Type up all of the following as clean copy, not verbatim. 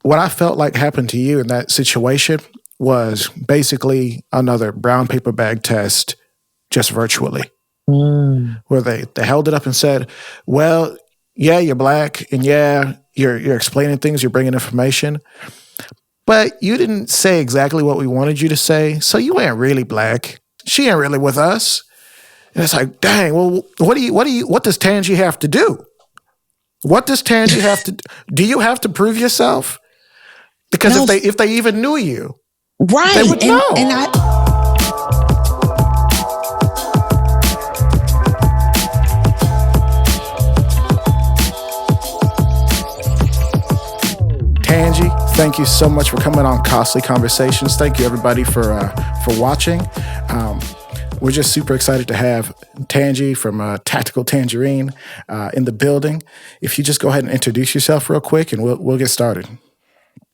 what I felt like happened to you in that situation was basically another brown paper bag test, just virtually, where they held it up and said, well, yeah, you're black, and yeah, you're explaining things, you're bringing information, but you didn't say exactly what we wanted you to say, so you ain't really black. She ain't really with us. And it's like, dang, well, what does Tangy have to do? What does Tangy have to do? You have to prove yourself? Because No. if they even knew you, Right. they would know. And I Tangy, thank you so much for coming on Costly Conversations. Thank you everybody for watching. We're just super excited to have Tangy from Tactical Tangerine in the building. If you just go ahead and introduce yourself real quick, and we'll get started.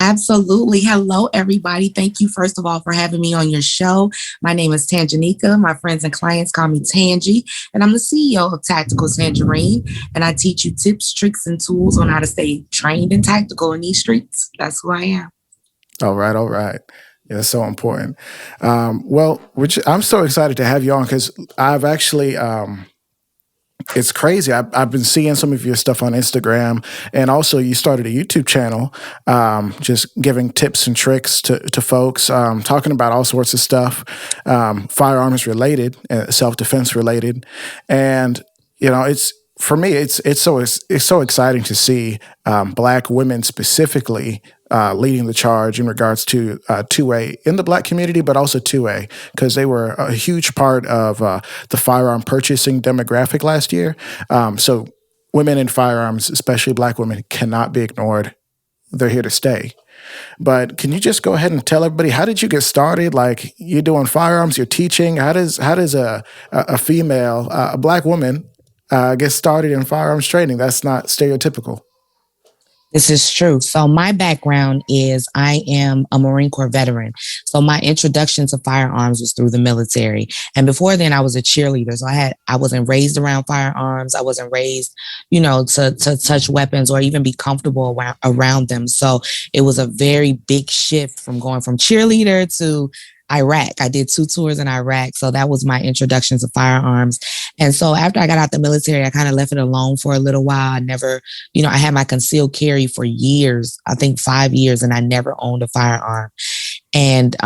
Absolutely. Hello, everybody. Thank you, first of all, for having me on your show. My name is Tanjanika. My friends and clients call me Tangy, and I'm the CEO of Tactical Tangerine. And I teach you tips, tricks, and tools on how to stay trained and tactical in these streets. That's who I am. All right. Yeah, that's so important. I'm so excited to have you on because I've actually, it's crazy. I've been seeing some of your stuff on Instagram, and also you started a YouTube channel, just giving tips and tricks to folks, talking about all sorts of stuff, firearms related, self-defense related, and it's. For me, it's so exciting to see Black women specifically leading the charge in regards to 2A in the Black community, but also 2A because they were a huge part of the firearm purchasing demographic last year. So women in firearms, especially Black women, cannot be ignored. They're here to stay. But can you just go ahead and tell everybody, how did you get started? Like, you're doing firearms, you're teaching. How does a female, a Black woman, get started in firearms training? That's not stereotypical. This is true. So my background is I am a Marine Corps veteran. So my introduction to firearms was through the military. And before then I was a cheerleader. So I wasn't raised around firearms. I wasn't raised, to touch weapons or even be comfortable around them. So it was a very big shift from going from cheerleader to Iraq. I did 2 tours in Iraq. So that was my introduction to firearms. And so after I got out the military, I kind of left it alone for a little while. I never, I had my concealed carry for years, I think 5 years, and I never owned a firearm. And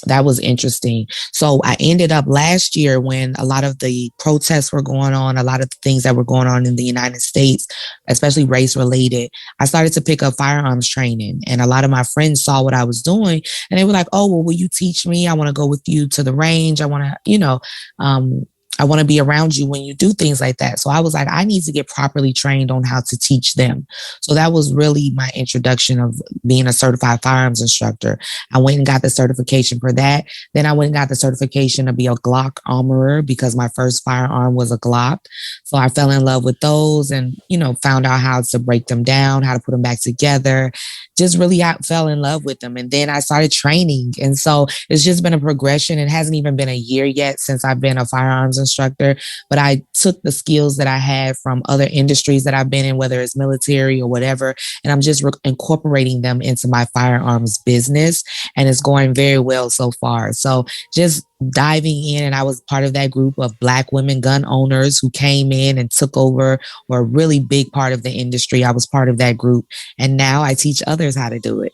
that was interesting. So I ended up last year when a lot of the protests were going on, a lot of the things that were going on in the United States, especially race related, I started to pick up firearms training. And a lot of my friends saw what I was doing and they were like, oh, well, will you teach me? I want to go with you to the range. I want to, I want to be around you when you do things like that. So I was like, I need to get properly trained on how to teach them. So that was really my introduction of being a certified firearms instructor. I went and got the certification for that. Then I went and got the certification to be a Glock armorer because my first firearm was a Glock. So I fell in love with those and, found out how to break them down, how to put them back together. Just really fell in love with them. And then I started training. And so it's just been a progression. It hasn't even been a year yet since I've been a firearms instructor, but I took the skills that I had from other industries that I've been in, whether it's military or whatever, and I'm just incorporating them into my firearms business. And it's going very well so far. So just diving in, and I was part of that group of Black women gun owners who came in and took over, or a really big part of the industry. I was part of that group, and now I teach others how to do it.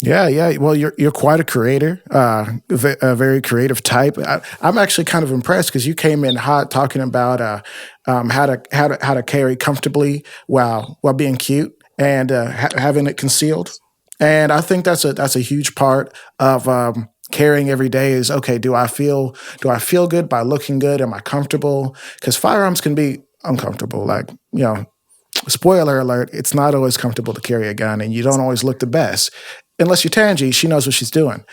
Yeah. Well, you're quite a creator, a very creative type. I'm actually kind of impressed because you came in hot talking about how to carry comfortably while being cute and having it concealed. And I think that's a huge part of carrying every day. Is okay. Do I feel good by looking good? Am I comfortable? Because firearms can be uncomfortable. Like, spoiler alert, it's not always comfortable to carry a gun, and you don't always look the best. Unless you're Tangy, she knows what she's doing.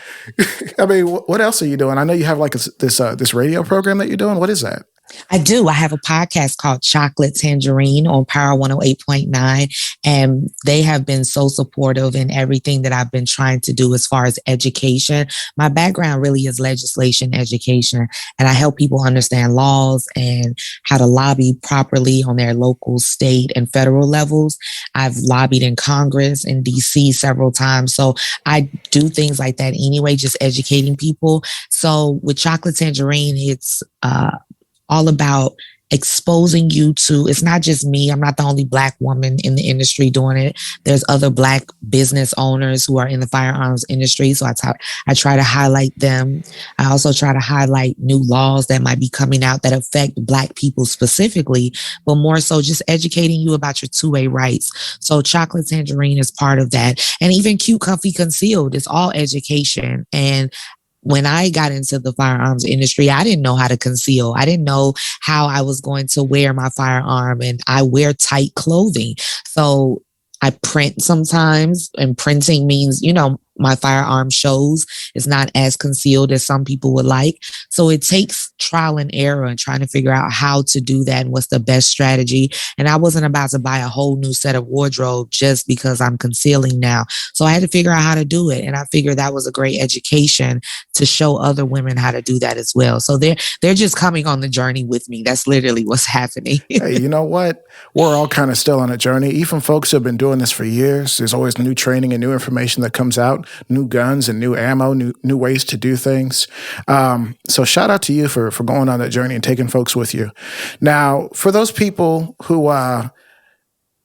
I mean, what else are you doing? I know you have like this radio program that you're doing. What is that? I do. I have a podcast called Chocolate Tangerine on Power 108.9. And they have been so supportive in everything that I've been trying to do as far as education. My background really is legislation education, and I help people understand laws and how to lobby properly on their local, state, and federal levels. I've lobbied in Congress in DC several times. So I do things like that anyway, just educating people. So with Chocolate Tangerine, it's all about exposing you to, it's not just me. I'm not the only Black woman in the industry doing it. There's other Black business owners who are in the firearms industry. So I try to highlight them. I also try to highlight new laws that might be coming out that affect Black people specifically, but more so just educating you about your two-way rights. So Chocolate Tangerine is part of that. And even Cute, Comfy, Concealed is all education. And when I got into the firearms industry, I didn't know how to conceal. I didn't know how I was going to wear my firearm, and I wear tight clothing. So I print sometimes, and printing means, my firearm shows. It's not as concealed as some people would like. So it takes trial and error and trying to figure out how to do that and what's the best strategy. And I wasn't about to buy a whole new set of wardrobe just because I'm concealing now. So I had to figure out how to do it. And I figured that was a great education to show other women how to do that as well. So they're just coming on the journey with me. That's literally what's happening. Hey, you know what? We're all kind of still on a journey. Even folks who have been doing this for years, there's always new training and new information that comes out, new guns and new ammo, new ways to do things. So shout out to you for going on that journey and taking folks with you. Now, for those people who,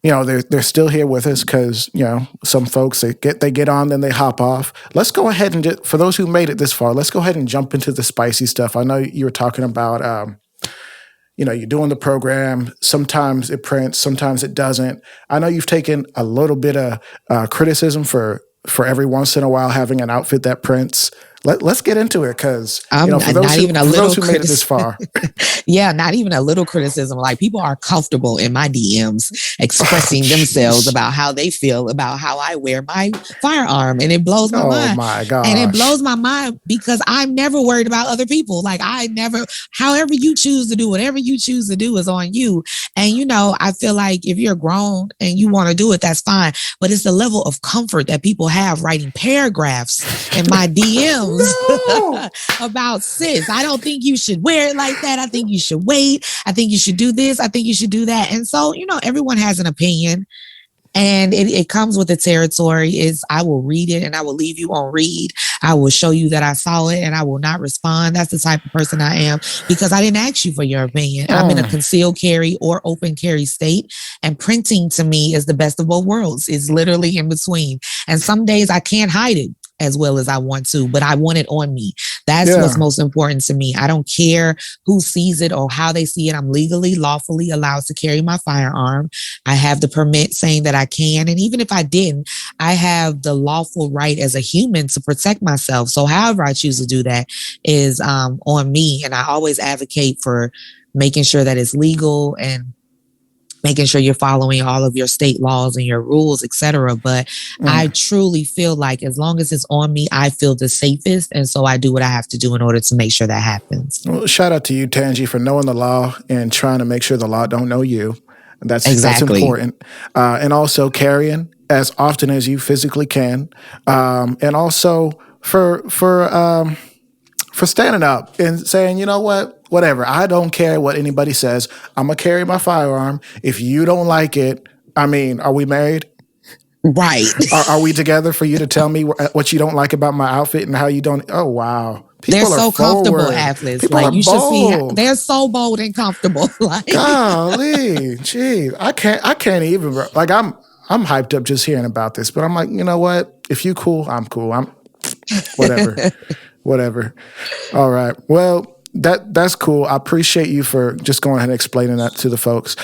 they're still here with us because, some folks, they get on, then they hop off. Let's go ahead and for those who made it this far, let's go ahead and jump into the spicy stuff. I know you were talking about, you're doing the program. Sometimes it prints, sometimes it doesn't. I know you've taken a little bit of criticism for every once in a while having an outfit that prints. Let's get into it because for those who made it this far. Yeah, not even a little criticism. Like, people are comfortable in my DMs expressing themselves about how they feel about how I wear my firearm. And it blows my mind. Oh my gosh. And it blows my mind because I'm never worried about other people. Like, however you choose to do, whatever you choose to do is on you. And, I feel like if you're grown and you want to do it, that's fine. But it's the level of comfort that people have writing paragraphs in my DMs. No. About, sis, I don't think you should wear it like that. I think you should wait. I think you should do this. I think you should do that. And so, everyone has an opinion, and it comes with the territory. I will read it and I will leave you on read. I will show you that I saw it and I will not respond. That's the type of person I am because I didn't ask you for your opinion. I'm in a concealed carry or open carry state, and printing to me is the best of both worlds. It's literally in between. And some days I can't hide it as well as I want to, but I want it on me. That's what's most important to me. I don't care who sees it or how they see it. I'm legally, lawfully allowed to carry my firearm. I have the permit saying that I can. And even if I didn't, I have the lawful right as a human to protect myself. So however I choose to do that is on me. And I always advocate for making sure that it's legal and making sure you're following all of your state laws and your rules, etc. But I truly feel like as long as it's on me, I feel the safest. And so I do what I have to do in order to make sure that happens. Well, shout out to you, Tangy, for knowing the law and trying to make sure the law don't know you. That's important. And also carrying as often as you physically can. And also for standing up and saying, you know what? Whatever. I don't care what anybody says. I'm going to carry my firearm. If you don't like it, are we married? Right. Are we together for you to tell me what you don't like about my outfit and how you don't? Oh, wow. They're so comfortable, athletes. People like, are you bold. should see, they're so bold and comfortable. Like, golly, gee, I can't even, like, I'm hyped up just hearing about this, but I'm like, you know what? If you cool, I'm cool. I'm whatever. All right. Well, that's cool. I appreciate you for just going ahead and explaining that to the folks.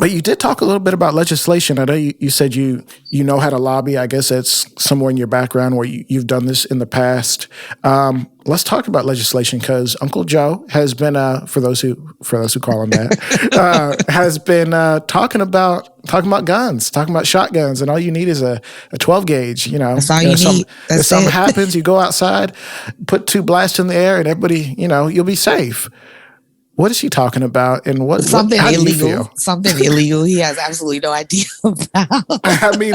But you did talk a little bit about legislation. I know you said you know how to lobby. I guess that's somewhere in your background where you've done this in the past. Let's talk about legislation because Uncle Joe has been, for those who call him that, has been talking about guns, talking about shotguns, and all you need is a 12 gauge. That's all you need. If something happens, you go outside, put 2 blasts in the air, and everybody, you'll be safe. what is he talking about? And Something how do you illegal. feel? Something illegal. He has absolutely no idea about. I mean,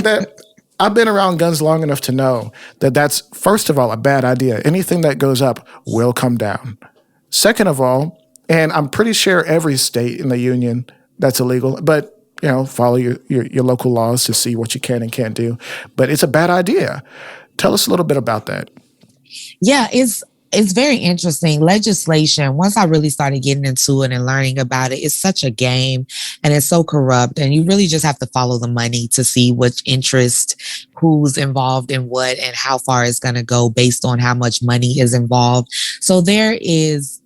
I've been around guns long enough to know that that's, first of all, a bad idea. Anything that goes up will come down. Second of all, and I'm pretty sure every state in the union that's illegal, but follow your local laws to see what you can and can't do. But it's a bad idea. Tell us a little bit about that. Yeah, it's very interesting. Legislation, once I really started getting into it and learning about it, it's such a game and it's so corrupt. And you really just have to follow the money to see which interest, who's involved in what, and how far it's going to go based on how much money is involved. So there is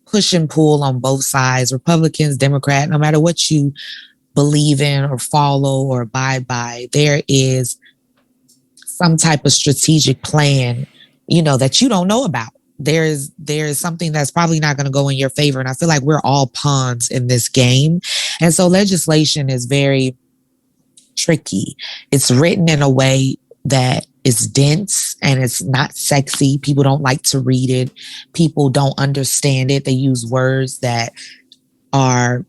push and pull on both sides, Republicans, Democrat, no matter what you believe in or follow or abide by, there is some type of strategic plan, that you don't know about. There is something that's probably not going to go in your favor. And I feel like we're all pawns in this game. And so legislation is very tricky. It's written in a way that is dense and it's not sexy. People don't like to read it. People don't understand it. They use words that are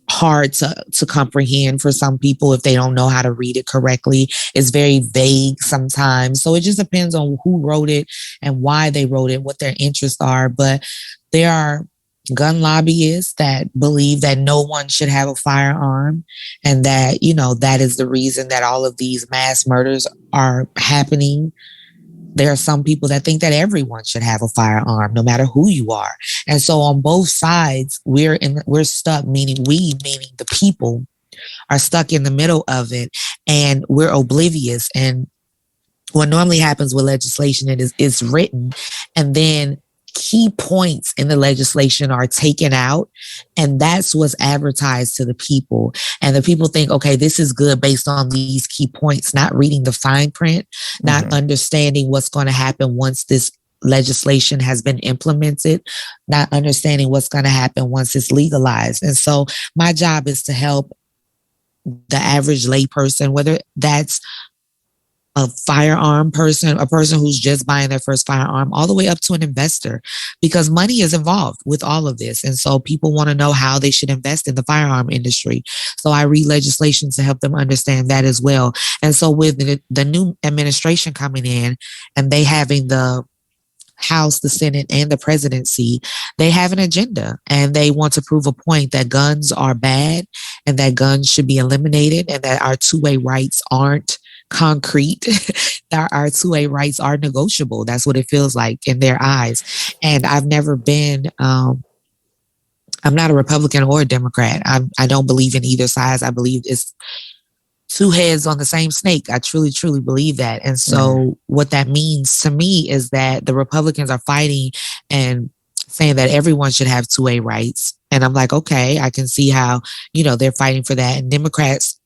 hard to comprehend for some people if they don't know how to read it correctly. It's very vague sometimes. So it just depends on who wrote it and why they wrote it, what their interests are. But there are gun lobbyists that believe that no one should have a firearm and that, that is the reason that all of these mass murders are happening. There are some people that think that everyone should have a firearm, no matter who you are. And so on both sides, we're stuck, meaning the people are stuck in the middle of it and we're oblivious. And what normally happens with legislation, it's written and then key points in the legislation are taken out and that's what's advertised to the people. And the people think, okay, this is good based on these key points, not reading the fine print, not understanding what's going to happen once this legislation has been implemented, not understanding what's going to happen once it's legalized. And so my job is to help the average layperson, whether that's a firearm person, a person who's just buying their first firearm, all the way up to an investor, because money is involved with all of this. And so people want to know how they should invest in the firearm industry. So I read legislation to help them understand that as well. And so with the new administration coming in and they having the House, the Senate, and the presidency, they have an agenda and they want to prove a point that guns are bad and that guns should be eliminated and that our two-way rights aren't concrete. That our two-way rights are negotiable. That's what it feels like in their eyes. And I've never been, I'm not a Republican or a Democrat. I don't believe in either side. I believe it's two heads on the same snake. I truly, truly believe that. And so what that means to me is that the Republicans are fighting and saying that everyone should have two-way rights. And I'm like, okay, I can see how, they're fighting for that. And Democrats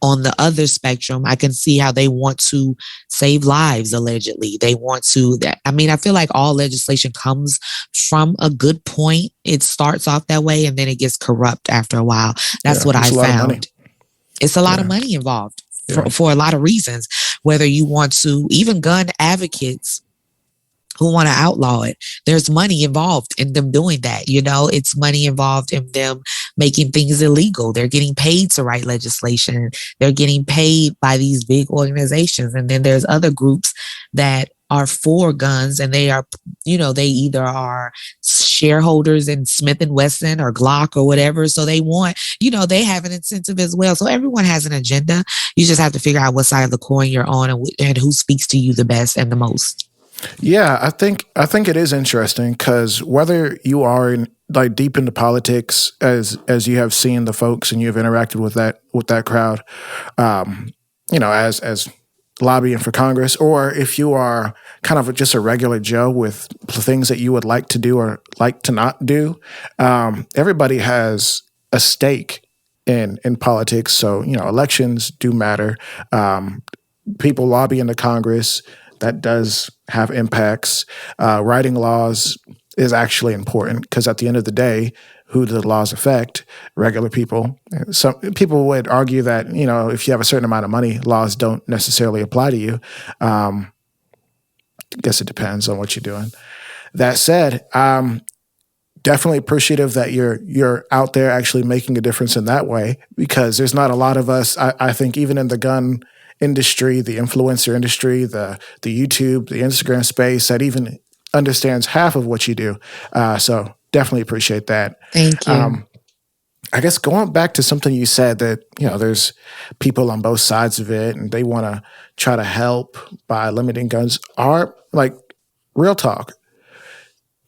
on the other spectrum, I can see how they want to save lives, allegedly. They want to, I feel like all legislation comes from a good point. It starts off that way and then it gets corrupt after a while. That's what I found. It's a lot of money involved for a lot of reasons, whether you want to, even gun advocates who want to outlaw it. There's money involved in them doing that. It's money involved in them making things illegal. They're getting paid to write legislation. They're getting paid by these big organizations. And then there's other groups that are for guns and they are, they either are shareholders in Smith & Wesson or Glock or whatever. So they want, they have an incentive as well. So everyone has an agenda. You just have to figure out what side of the coin you're on and who speaks to you the best and the most. Yeah, I think it is interesting because whether you are deep into politics, as you have seen the folks and you have interacted with that crowd, as lobbying for Congress, or if you are kind of just a regular Joe with things that you would like to do or like to not do, everybody has a stake in politics. So elections do matter. People lobbying the Congress, that does have impacts. Writing laws is actually important because at the end of the day, who do the laws affect? Regular people. Some people would argue that, if you have a certain amount of money, laws don't necessarily apply to you. I guess it depends on what you're doing. That said, definitely appreciative that you're out there actually making a difference in that way, because there's not a lot of us. I think even in the gun industry, the influencer industry, the YouTube, the Instagram space, that even understands half of what you do. So definitely appreciate that. Thank you. I guess going back to something you said, that there's people on both sides of it and they want to try to help by limiting guns. Are like, real talk,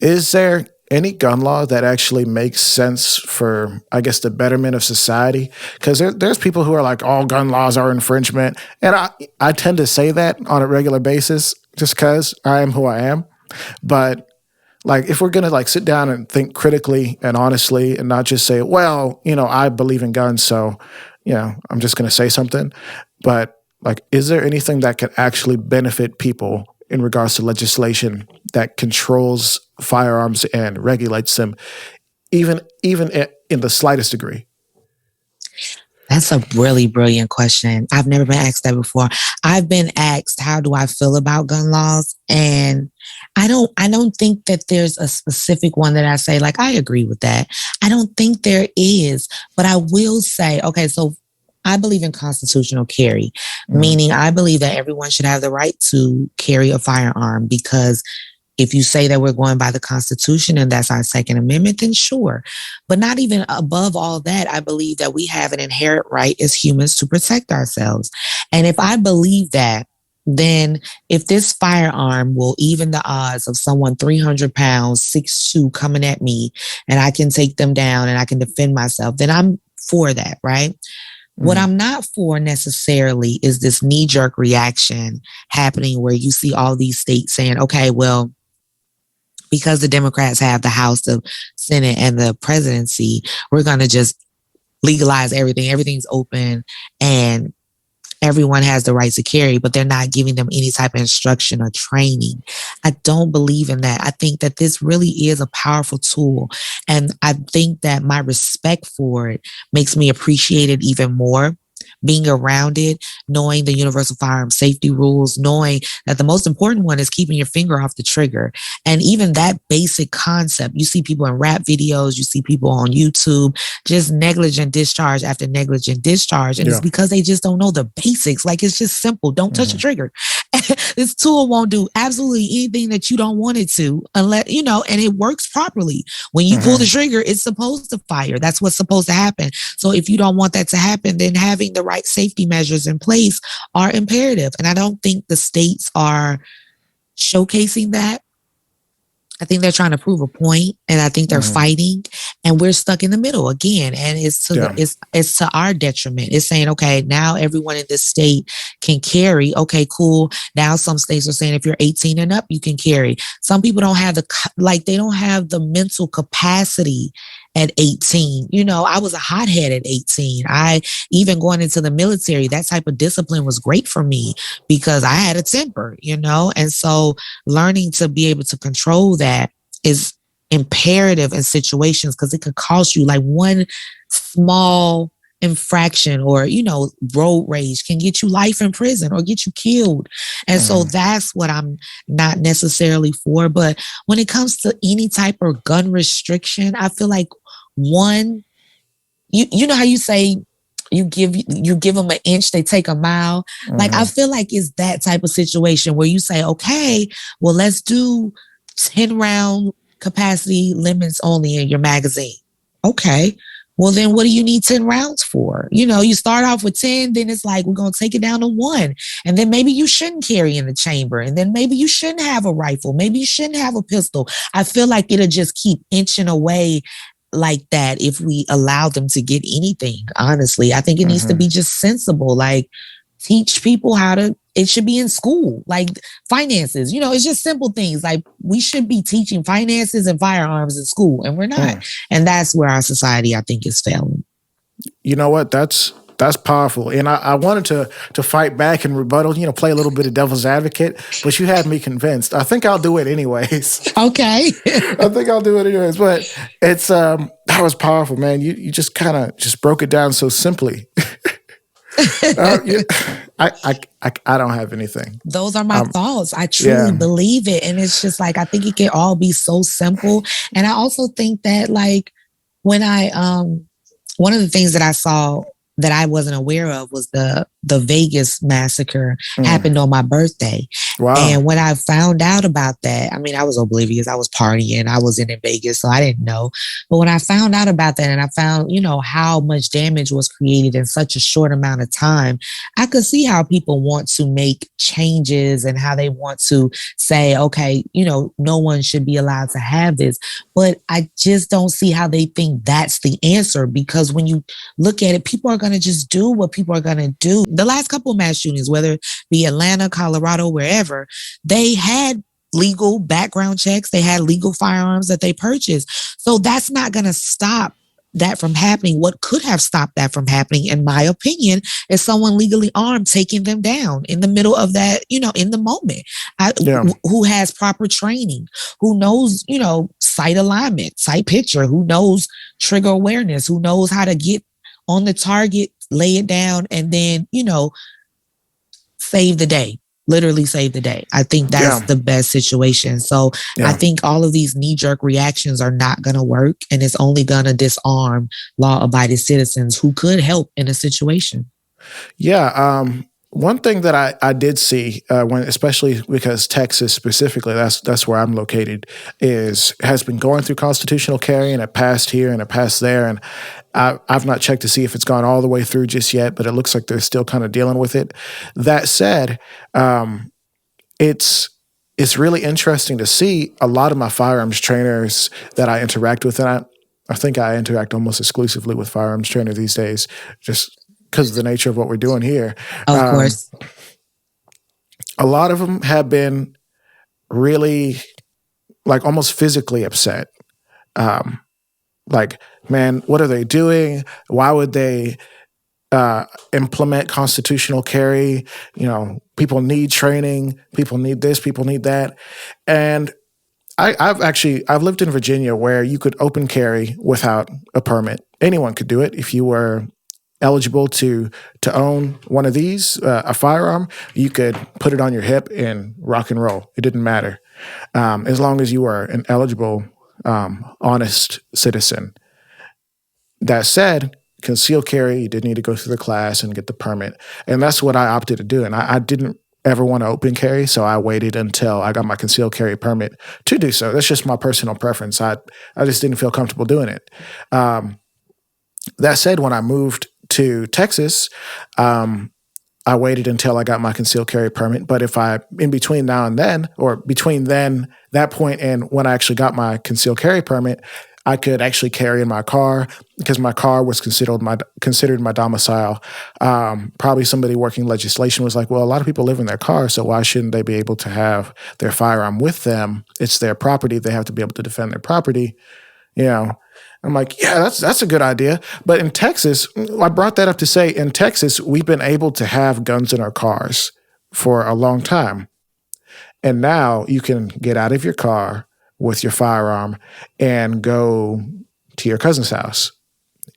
is there any gun law that actually makes sense for, I guess, the betterment of society? Because there's people who are like, all gun laws are infringement. And I tend to say that on a regular basis just because I am who I am. But like, if we're going to like sit down and think critically and honestly and not just say, well, I believe in guns, so, I'm just going to say something. But like, is there anything that could actually benefit people in regards to legislation that controls firearms and regulates them, even in the slightest degree? That's a really brilliant question. I've never been asked that before. I've been asked, how do I feel about gun laws? And I don't think that there's a specific one that I say, like, I agree with that. I don't think there is, but I will say, okay, so I believe in constitutional carry, meaning I believe that everyone should have the right to carry a firearm, because if you say that we're going by the Constitution and that's our Second Amendment, then sure. But not even above all that, I believe that we have an inherent right as humans to protect ourselves. And if I believe that, then if this firearm will even the odds of someone 300 pounds, 6'2", coming at me, and I can take them down and I can defend myself, then I'm for that, right? What I'm not for necessarily is this knee-jerk reaction happening where you see all these states saying, okay, well, because the Democrats have the House, the Senate, and the presidency, we're going to just legalize everything. Everything's open and everyone has the right to carry, but they're not giving them any type of instruction or training. I don't believe in that. I think that this really is a powerful tool. And I think that my respect for it makes me appreciate it even more. Being around it, knowing the universal firearm safety rules, knowing that the most important one is keeping your finger off the trigger. And even that basic concept, you see people in rap videos, you see people on YouTube, just negligent discharge after negligent discharge. And it's because they just don't know the basics. Like, it's just simple. Don't touch the trigger. This tool won't do absolutely anything that you don't want it to, unless, and it works properly. When you pull the trigger, it's supposed to fire. That's what's supposed to happen. So if you don't want that to happen, then having the right safety measures in place are imperative. And I don't think the states are showcasing that. I think they're trying to prove a point, and I think they're fighting, and we're stuck in the middle again. And it's to our detriment. It's saying, okay, now everyone in this state can carry. Okay, cool. Now some states are saying if you're 18 and up, you can carry. Some people don't have they don't have the mental capacity at 18. I was a hothead at 18. Even going into the military, that type of discipline was great for me because I had a temper, and so learning to be able to control that is imperative in situations, because it could cost you, like, one small infraction or, road rage can get you life in prison or get you killed. And so that's what I'm not necessarily for. But when it comes to any type of gun restriction, I feel like one, you know how you say you give them an inch, they take a mile. Like, I feel like it's that type of situation where you say, okay, well, let's do 10 round capacity limits only in your magazine. Okay. Well, then what do you need 10 rounds for? You start off with 10, then it's like, we're going to take it down to 1. And then maybe you shouldn't carry in the chamber. And then maybe you shouldn't have a rifle. Maybe you shouldn't have a pistol. I feel like it'll just keep inching away like that if we allow them to get anything. Honestly, I think it needs to be just sensible. Like, teach people it should be in school, like finances, it's just simple things. Like, we should be teaching finances and firearms in school, and we're not. And that's where our society, I think, is failing. You know what? That's powerful. And I wanted to fight back and rebuttal, play a little bit of devil's advocate, but you had me convinced. I think I'll do it anyways. Okay. I think I'll do it anyways. But it's that was powerful, man. You just kind of just broke it down so simply. Yeah, I don't have anything. Those are my thoughts. I truly Yeah. believe it. And it's just like, I think it can all be so simple. And I also think that like when one of the things that I saw that I wasn't aware of was the Vegas massacre happened on my birthday. Wow. And when I found out about that, I mean, I was oblivious. I was partying. I wasn't in Vegas, so I didn't know. But when I found out about that and I found, how much damage was created in such a short amount of time, I could see how people want to make changes and how they want to say, okay, no one should be allowed to have this. But I just don't see how they think that's the answer, because when you look at it, people are going to just do what people are going to do. The last couple of mass shootings, whether it be Atlanta, Colorado, wherever, they had legal background checks. They had legal firearms that they purchased. So that's not going to stop that from happening. What could have stopped that from happening, in my opinion, is someone legally armed taking them down in the middle of that, in the moment, who has proper training, who knows, sight alignment, sight picture, who knows trigger awareness, who knows how to get on the target, lay it down, and then, save the day. Literally save the day. I think that's the best situation. So I think all of these knee-jerk reactions are not going to work, and it's only going to disarm law-abiding citizens who could help in a situation. Yeah. One thing that I did see especially because Texas specifically, that's where I'm located, has been going through constitutional carry, and it passed here and it passed there, and I've not checked to see if it's gone all the way through just yet, but it looks like they're still kind of dealing with it. That said, it's really interesting to see a lot of my firearms trainers that I interact with, and I think I interact almost exclusively with firearms trainers these days, just because of the nature of what we're doing here. Of course. A lot of them have been really, like, almost physically upset. Like, man, what are they doing? Why would they implement constitutional carry? People need training. People need this. People need that. And I've lived in Virginia where you could open carry without a permit. Anyone could do it. If you were eligible to own one of these, a firearm, you could put it on your hip and rock and roll. It didn't matter. As long as you were an eligible, honest citizen. That said, concealed carry, you did need to go through the class and get the permit. And that's what I opted to do. And I didn't ever want to open carry, so I waited until I got my concealed carry permit to do so. That's just my personal preference. I just didn't feel comfortable doing it. That said, when I moved to Texas, I waited until I got my concealed carry permit. But if in between now and then, or between that point and when I actually got my concealed carry permit, I could actually carry in my car, because my car was considered my domicile. Probably somebody working legislation was like, well, a lot of people live in their car, so why shouldn't they be able to have their firearm with them? It's their property. They have to be able to defend their property. I'm like, yeah, that's a good idea. But in Texas, I brought that up to say, in Texas, we've been able to have guns in our cars for a long time. And now you can get out of your car with your firearm and go to your cousin's house.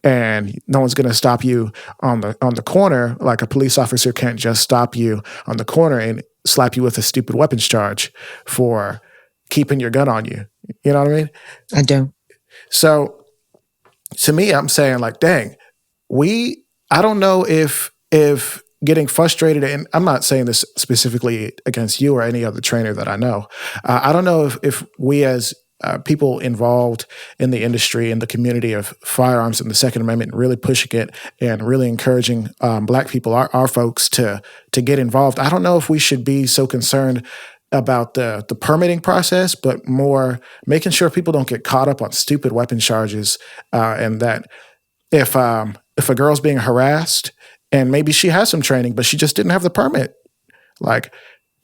And no one's going to stop you on the corner. Like, a police officer can't just stop you on the corner and slap you with a stupid weapons charge for keeping your gun on you. You know what I mean? I do. So to me, I'm saying, like, dang, I don't know if getting frustrated, and I'm not saying this specifically against you or any other trainer that I know. I don't know if we as people involved in the industry and the community of firearms and the Second Amendment, really pushing it and really encouraging Black people, our folks, to get involved. I don't know if we should be so concerned about the permitting process, but more making sure people don't get caught up on stupid weapon charges, and that if a girl's being harassed and maybe she has some training, but she just didn't have the permit, like,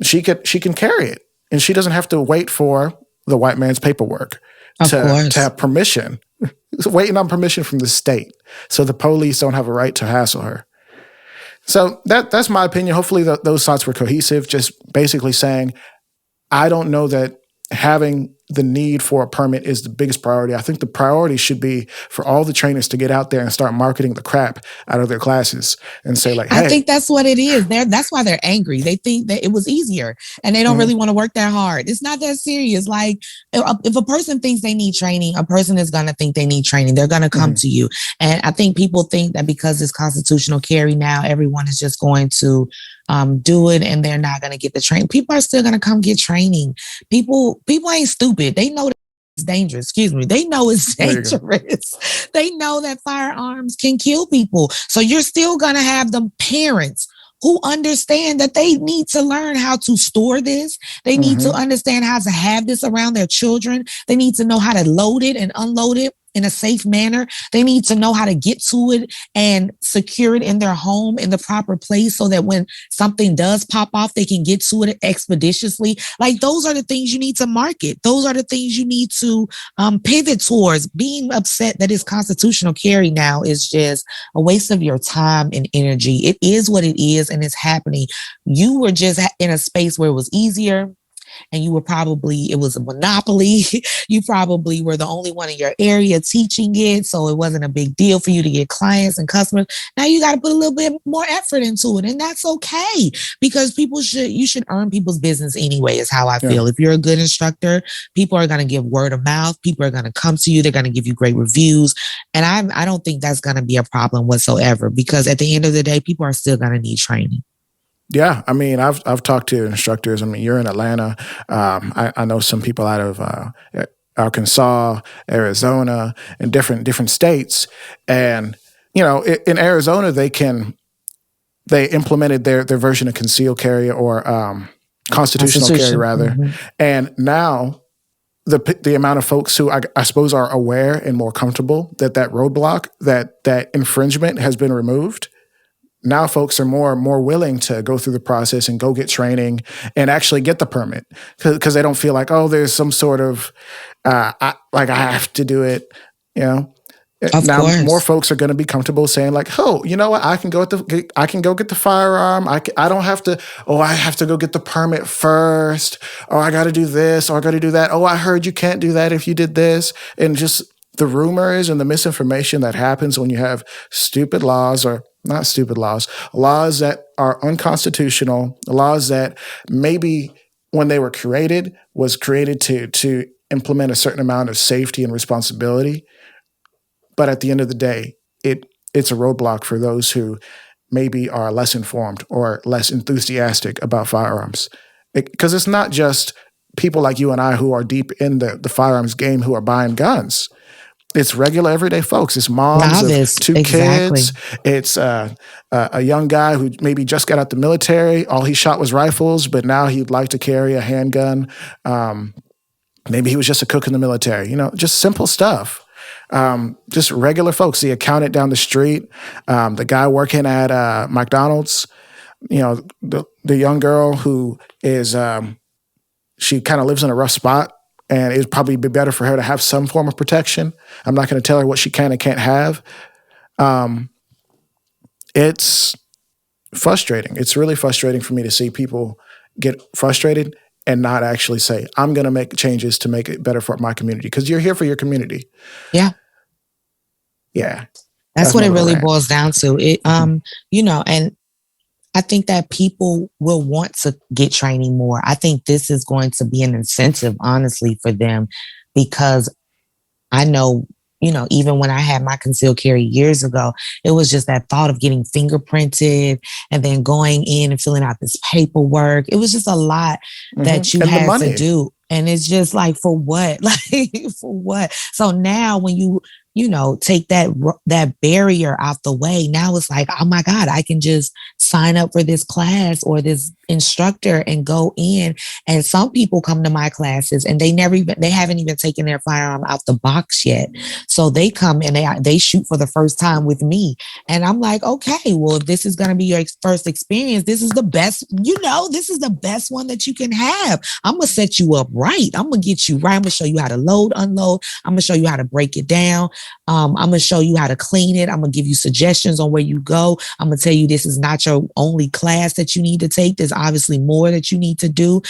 she can carry it, and she doesn't have to wait for the white man's paperwork to have permission. Waiting on permission from the state, so the police don't have a right to hassle her. So that's my opinion. Hopefully those thoughts were cohesive. Just basically saying, I don't know that having the need for a permit is the biggest priority. I think the priority should be for all the trainers to get out there and start marketing the crap out of their classes and say like, I hey. think that's what it is. That's why they're angry. They think that it was easier and they don't really want to work that hard. It's not that serious. Like if a person thinks they need training, a person is going to think they need training. They're going to come to you. And I think people think that because it's constitutional carry now, everyone is just going to do it and they're not going to get the training. People are still going to come get training. People ain't stupid. They know it's dangerous. Excuse me. They know it's dangerous. They know that firearms can kill people. So you're still going to have the parents who understand that they need to learn how to store this. They need to understand how to have this around their children. They need to know how to load it and unload it in a safe manner. They need to know how to get to it and secure it in their home in the proper place so that when something does pop off, they can get to it expeditiously. Like those are the things you need to market. Those are the things you need to pivot towards. Being upset that it's constitutional carry now is just a waste of your time and energy. It is what it is and it's happening. You were just in a space where it was easier. And you were it was a monopoly. You probably were the only one in your area teaching it. So it wasn't a big deal for you to get clients and customers. Now you got to put a little bit more effort into it. And that's okay because you should earn people's business anyway, is how I feel. If you're a good instructor, people are going to give word of mouth. People are going to come to you. They're going to give you great reviews. And I don't think that's going to be a problem whatsoever because at the end of the day, people are still going to need training. Yeah, I mean, I've talked to instructors. I mean, you're in Atlanta. I know some people out of Arkansas, Arizona, and different states. And you know, in Arizona, they implemented their version of concealed carry or constitutional carry rather. And now the amount of folks who I suppose are aware and more comfortable that roadblock, that infringement has been removed. Now folks are more willing to go through the process and go get training and actually get the permit because they don't feel like, oh, there's some sort of I have to do it, you know. Of course. More folks are going to be comfortable saying like, oh, you know what, I can go get the firearm. I don't have to. Oh, I have to go get the permit first. Or I got to do this. Or I got to do that. Oh, I heard you can't do that if you did this. And just the rumors and the misinformation that happens when you have stupid laws or not stupid laws that are unconstitutional, laws that maybe when they were created was created to implement a certain amount of safety and responsibility. But at the end of the day, it's a roadblock for those who maybe are less informed or less enthusiastic about firearms. Because it's not just people like you and I who are deep in the firearms game who are buying guns. It's regular everyday folks. It's moms of two kids. It's a young guy who maybe just got out the military. All he shot was rifles, but now he'd like to carry a handgun. Maybe he was just a cook in the military. You know, just simple stuff. Just regular folks. The accountant down the street, the guy working at McDonald's. You know, the young girl who is she kind of lives in a rough spot. And it'd probably be better for her to have some form of protection. I'm not going to tell her what she can and can't have. It's frustrating. It's really frustrating for me to see people get frustrated and not actually say, I'm going to make changes to make it better for my community. Because you're here for your community. Yeah. Yeah. That's what it really boils down to. You know, and I think that people will want to get training more. I think this is going to be an incentive, honestly, for them, because I know, you know, even when I had my concealed carry years ago, it was just that thought of getting fingerprinted and then going in and filling out this paperwork. It was just a lot that you had to do. And it's just like, for what? Like, for what? So now when you know, take that barrier out the way. Now it's like, oh my God, I can just sign up for this class or this instructor and go in. And some people come to my classes and they haven't even taken their firearm out the box yet. So they come and they shoot for the first time with me. And I'm like, okay, well, if this is going to be your first experience, this is the best, this is the best one that you can have. I'm going to set you up right. I'm going to get you right. I'm going to show you how to load, unload. I'm going to show you how to break it down. I'm going to show you how to clean it. I'm going to give you suggestions on where you go. I'm going to tell you this is not your only class that you need to take. There's obviously more that you need to do.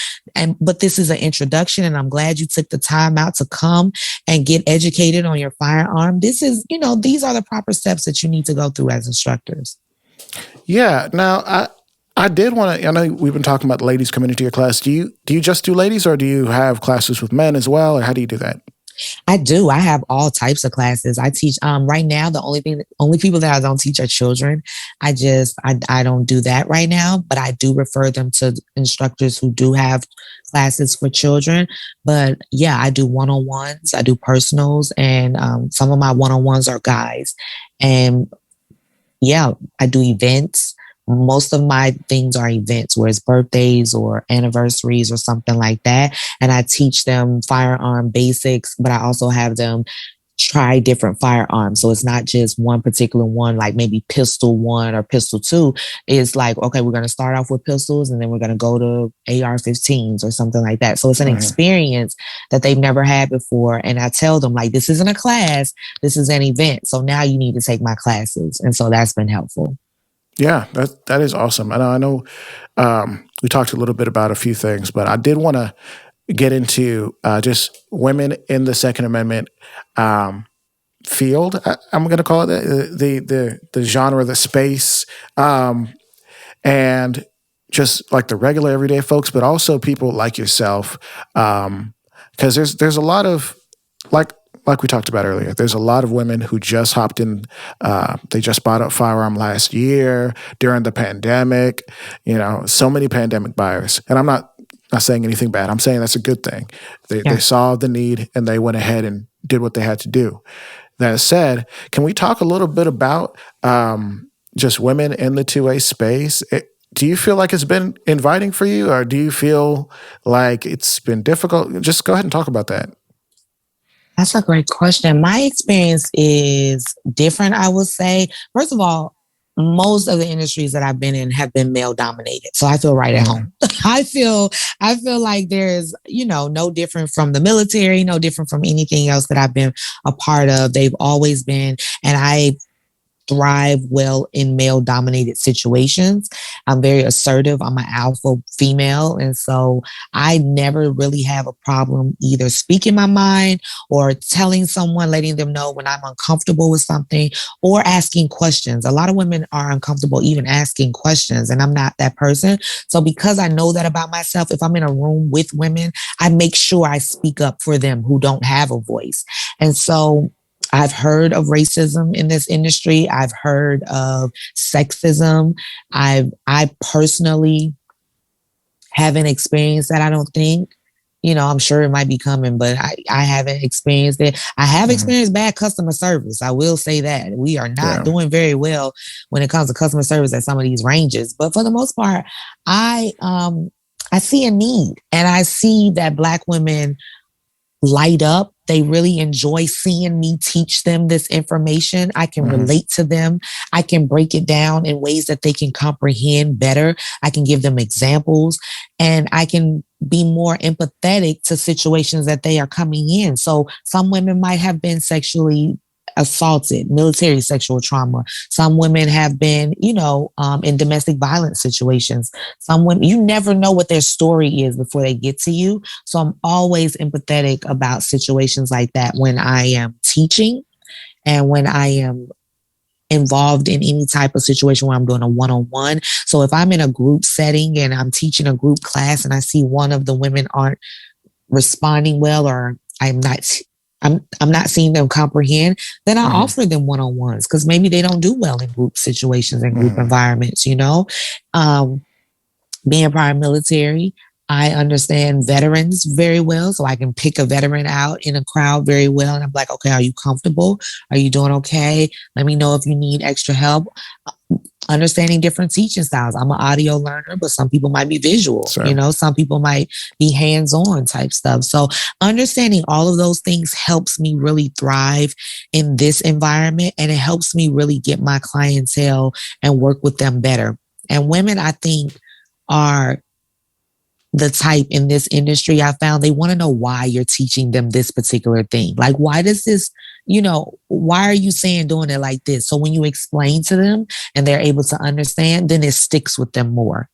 But this is an introduction, and I'm glad you took the time out to come and get educated on your firearm. This is, these are the proper steps that you need to go through as instructors. Yeah. Now, I did want to. I know we've been talking about the ladies coming into your class. Do you just do ladies, or do you have classes with men as well, or how do you do that? I do. I have all types of classes. I teach right now. The only people that I don't teach are children. I don't do that right now, but I do refer them to instructors who do have classes for children. But yeah, I do one-on-ones, I do personals, and some of my one-on-ones are guys. And yeah, I do events. Most of my things are events, where it's birthdays or anniversaries or something like that. And I teach them firearm basics, but I also have them try different firearms. So it's not just one particular one, like maybe pistol 1 or pistol 2. It's like, okay, we're going to start off with pistols, and then we're going to go to AR-15s or something like that. So it's an experience that they've never had before. And I tell them, like, this isn't a class, this is an event. So now you need to take my classes. And so that's been helpful. Yeah, that is awesome. And I know we talked a little bit about a few things, but I did want to get into just women in the Second Amendment field. I'm going to call it the genre, the space, and just like the regular everyday folks, but also people like yourself, because there's a lot of like we talked about earlier, there's a lot of women who just hopped in. They just bought a firearm last year during the pandemic. So many pandemic buyers, and I'm not saying anything bad. I'm saying that's a good thing. They saw the need and they went ahead and did what they had to do. That said, can we talk a little bit about just women in the 2A space? Do you feel like it's been inviting for you, or do you feel like it's been difficult? Just go ahead and talk about that. That's a great question. My experience is different, I would say. First of all, most of the industries that I've been in have been male dominated. So I feel right at home. I feel like there's, no different from the military, no different from anything else that I've been a part of. They've always been, and I thrive well in male dominated situations. I'm very assertive. I'm an alpha female. And so I never really have a problem either speaking my mind or telling someone, letting them know when I'm uncomfortable with something, or asking questions. A lot of women are uncomfortable even asking questions, and I'm not that person. So because I know that about myself, if I'm in a room with women, I make sure I speak up for them who don't have a voice. And so I've heard of racism in this industry. I've heard of sexism. I personally haven't experienced that, I don't think. I'm sure it might be coming, but I haven't experienced it. I have experienced bad customer service. I will say that. We are not doing very well when it comes to customer service at some of these ranges. But for the most part, I see a need, and I see that Black women light up. They really enjoy seeing me teach them this information. I can relate to them. I can break it down in ways that they can comprehend better. I can give them examples, and I can be more empathetic to situations that they are coming in. So some women might have been sexually assaulted, military sexual trauma. Some women have been, in domestic violence situations. Some women, you never know what their story is before they get to you. So I'm always empathetic about situations like that when I am teaching, and when I am involved in any type of situation where I'm doing a one-on-one. So if I'm in a group setting and I'm teaching a group class and I see one of the women aren't responding well, or I'm not seeing them comprehend, then I offer them one-on-ones, because maybe they don't do well in group situations and group environments, Being prior military, I understand veterans very well, so I can pick a veteran out in a crowd very well. And I'm like, okay, are you comfortable? Are you doing okay? Let me know if you need extra help. Understanding different teaching styles. I'm an audio learner, but some people might be visual. Sure. Some people might be hands-on type stuff. So understanding all of those things helps me really thrive in this environment, and it helps me really get my clientele and work with them better. And women, I think, are the type in this industry, I found they want to know why you're teaching them this particular thing. Like, why does this, why are you saying doing it like this? So when you explain to them and they're able to understand, then it sticks with them more.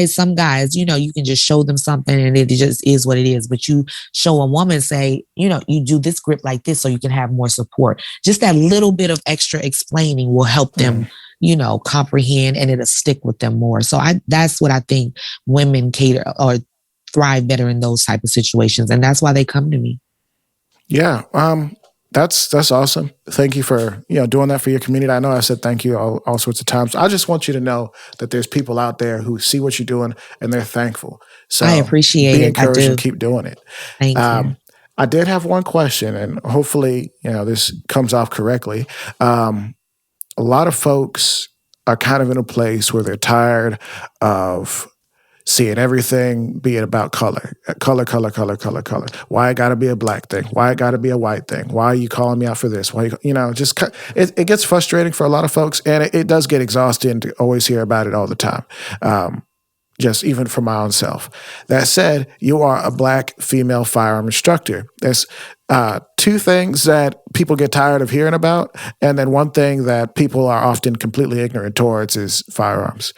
Some guys, you can just show them something and it just is what it is. But you show a woman, say, you do this grip like this so you can have more support. Just that little bit of extra explaining will help them comprehend, and it'll stick with them more. So that's what I think women cater or thrive better in those type of situations. And that's why they come to me. Yeah. That's awesome. Thank you for, doing that for your community. I know I said thank you all sorts of times. I just want you to know that there's people out there who see what you're doing and they're thankful. So I appreciate be it. encouraged and keep doing it. Thank you. I did have one question, and hopefully, this comes off correctly. A lot of folks are kind of in a place where they're tired of seeing everything being about color. Why it got to be a black thing? Why it got to be a white thing? Why are you calling me out for this? Why it gets frustrating for a lot of folks, and it does get exhausting to always hear about it all the time. Just even for my own self. That said, you are a black female firearm instructor. There's two things that people get tired of hearing about, and then one thing that people are often completely ignorant towards is firearms.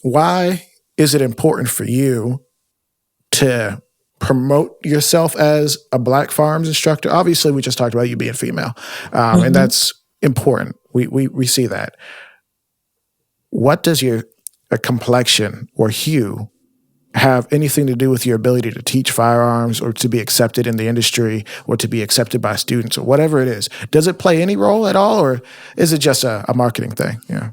Why is it important for you to promote yourself as a black firearms instructor? Obviously, we just talked about you being female, and that's important. We see that. What does your complexion or hue have anything to do with your ability to teach firearms or to be accepted in the industry or to be accepted by students or whatever it is? Does it play any role at all, or is it just a marketing thing? Yeah.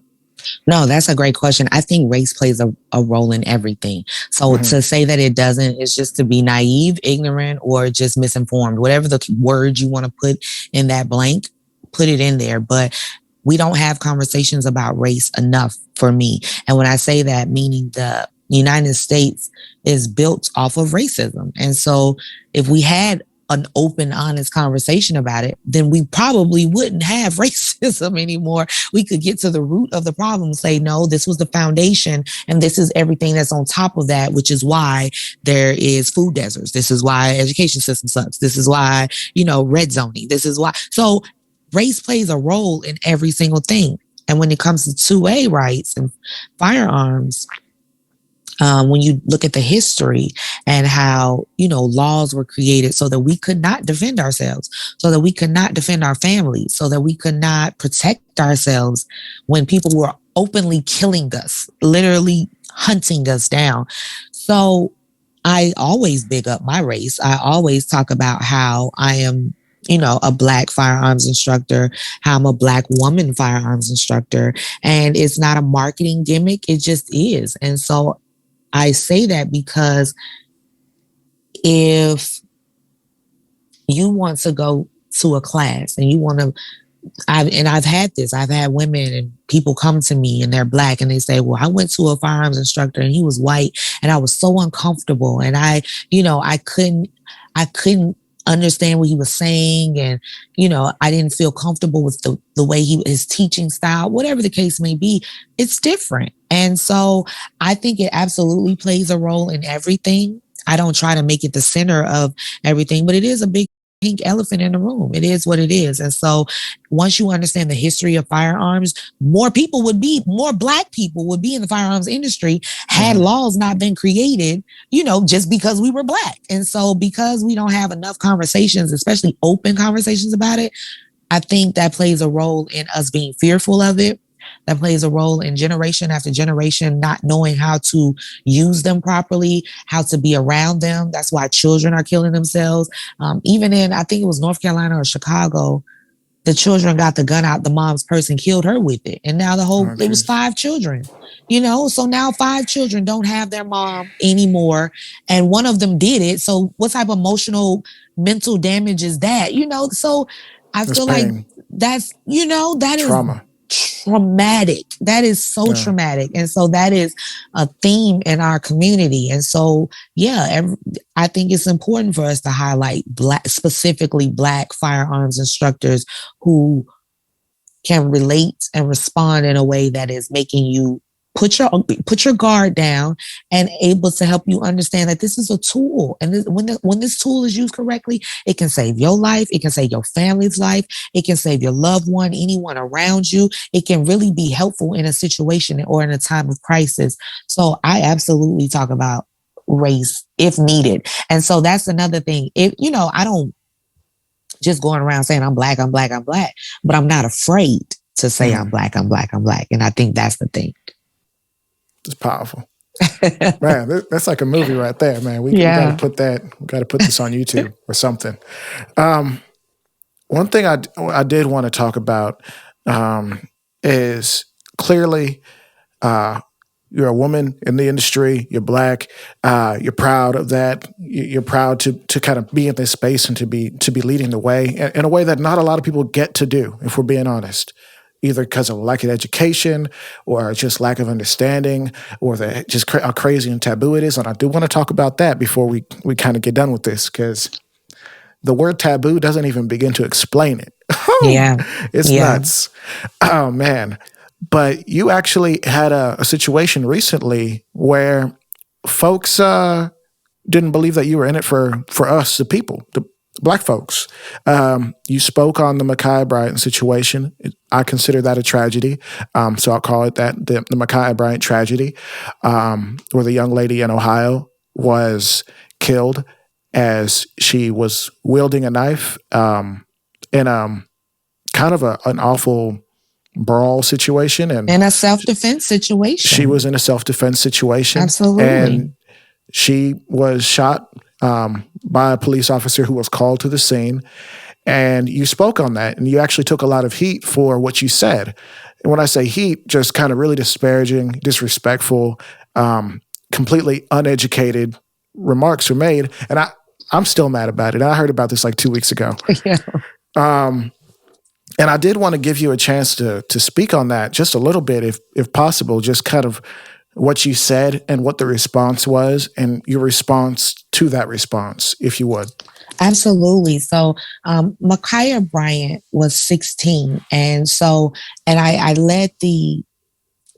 No, that's a great question. I think race plays a role in everything. So to say that it doesn't is just to be naive, ignorant, or just misinformed. Whatever the word you want to put in that blank, put it in there. But we don't have conversations about race enough for me. And when I say that, meaning the United States is built off of racism. And so if we had an open, honest conversation about it, then we probably wouldn't have racism anymore. We could get to the root of the problem, say, no, this was the foundation, and this is everything that's on top of that, which is why there is food deserts. This is why education system sucks. This is why, red zoning. This is why. So race plays a role in every single thing. And when it comes to 2A rights and firearms, when you look at the history and how, laws were created so that we could not defend ourselves, so that we could not defend our families, so that we could not protect ourselves when people were openly killing us, literally hunting us down. So I always big up my race. I always talk about how I am a black firearms instructor, how I'm a black woman firearms instructor. And it's not a marketing gimmick. It just is. And so I say that because if you want to go to a class and you want to, I've had this, I've had women and people come to me and they're black and they say, well, I went to a firearms instructor and he was white and I was so uncomfortable. And I couldn't understand what he was saying. And, I didn't feel comfortable with the way his teaching style, whatever the case may be, it's different. And so I think it absolutely plays a role in everything. I don't try to make it the center of everything, but it is a big pink elephant in the room. It is what it is. And so once you understand the history of firearms, more black people would be in the firearms industry had laws not been created, just because we were black. And so because we don't have enough conversations, especially open conversations about it, I think that plays a role in us being fearful of it. That plays a role in generation after generation not knowing how to use them properly, how to be around them. That's why children are killing themselves. Even in, I think it was North Carolina or Chicago, the children got the gun out the mom's purse and killed her with it. And now it was 5 children, so now 5 children don't have their mom anymore. And one of them did it. So what type of emotional, mental damage is that? So I feel like that's, that trauma. Traumatic. That is so traumatic. And so that is a theme in our community. And so, I think it's important for us to highlight specifically black firearms instructors who can relate and respond in a way that is making you put your guard down and able to help you understand that this is a tool. And when this tool is used correctly, it can save your life. It can save your family's life. It can save your loved one, anyone around you. It can really be helpful in a situation or in a time of crisis. So I absolutely talk about race if needed. And so that's another thing. If, I don't just going around saying I'm black, but I'm not afraid to say I'm black. And I think that's the thing. It's powerful. Man, that's like a movie right there, man. We got to put that. We got to put this on YouTube or something. One thing I did want to talk about is clearly you're a woman in the industry. You're black. You're proud of that. You're proud to kind of be in this space and to be leading the way in a way that not a lot of people get to do, if we're being honest. Either because of lack of education or just lack of understanding or how crazy and taboo it is. And I do want to talk about that before we kind of get done with this, because the word taboo doesn't even begin to explain it. It's nuts. Oh, man. But you actually had a situation recently where folks didn't believe that you were in it for us, the people, the Black folks. You spoke on the Makai Bryant situation. I consider that a tragedy. So I'll call it that, the Makai Bryant tragedy, where the young lady in Ohio was killed as she was wielding a knife in kind of an awful brawl situation. And in a self-defense situation. She was in a self-defense situation. Absolutely. And she was shot by a police officer who was called to the scene. And you spoke on that, and you actually took a lot of heat for what you said. And when I say heat, just kind of really disparaging, disrespectful, completely uneducated remarks were made. And I'm still mad about it. I heard about this like 2 weeks ago. And I did want to give you a chance to speak on that just a little bit, if possible, just kind of what you said and what the response was and your response to that response, if you would. Absolutely. So Makai Bryant was 16. And I led the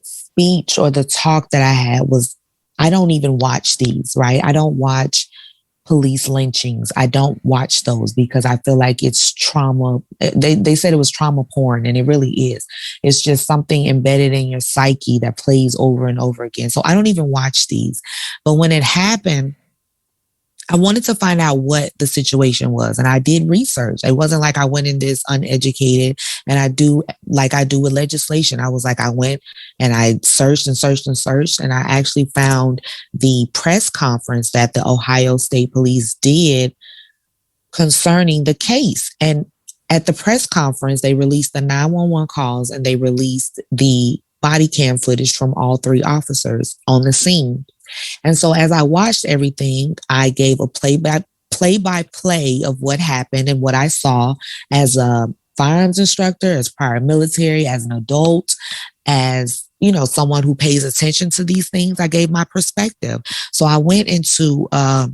speech or the talk that I had was, I don't even watch these, right? I don't watch police lynchings. I don't watch those because I feel like it's trauma. They said it was trauma porn, and it really is. It's just something embedded in your psyche that plays over and over again. So I don't even watch these. But when it happened, I wanted to find out what the situation was. And I did research. It wasn't like I went in this uneducated and I do like I do with legislation. I was like, I went and I searched and searched and searched. And I actually found the press conference that the Ohio State Police did concerning the case. And at the press conference, they released the 911 calls and they released the body cam footage from all three officers on the scene. And so as I watched everything, I gave a play-by-play of what happened and what I saw as a firearms instructor, as prior military, as an adult, as, someone who pays attention to these things. I gave my perspective. So I went into a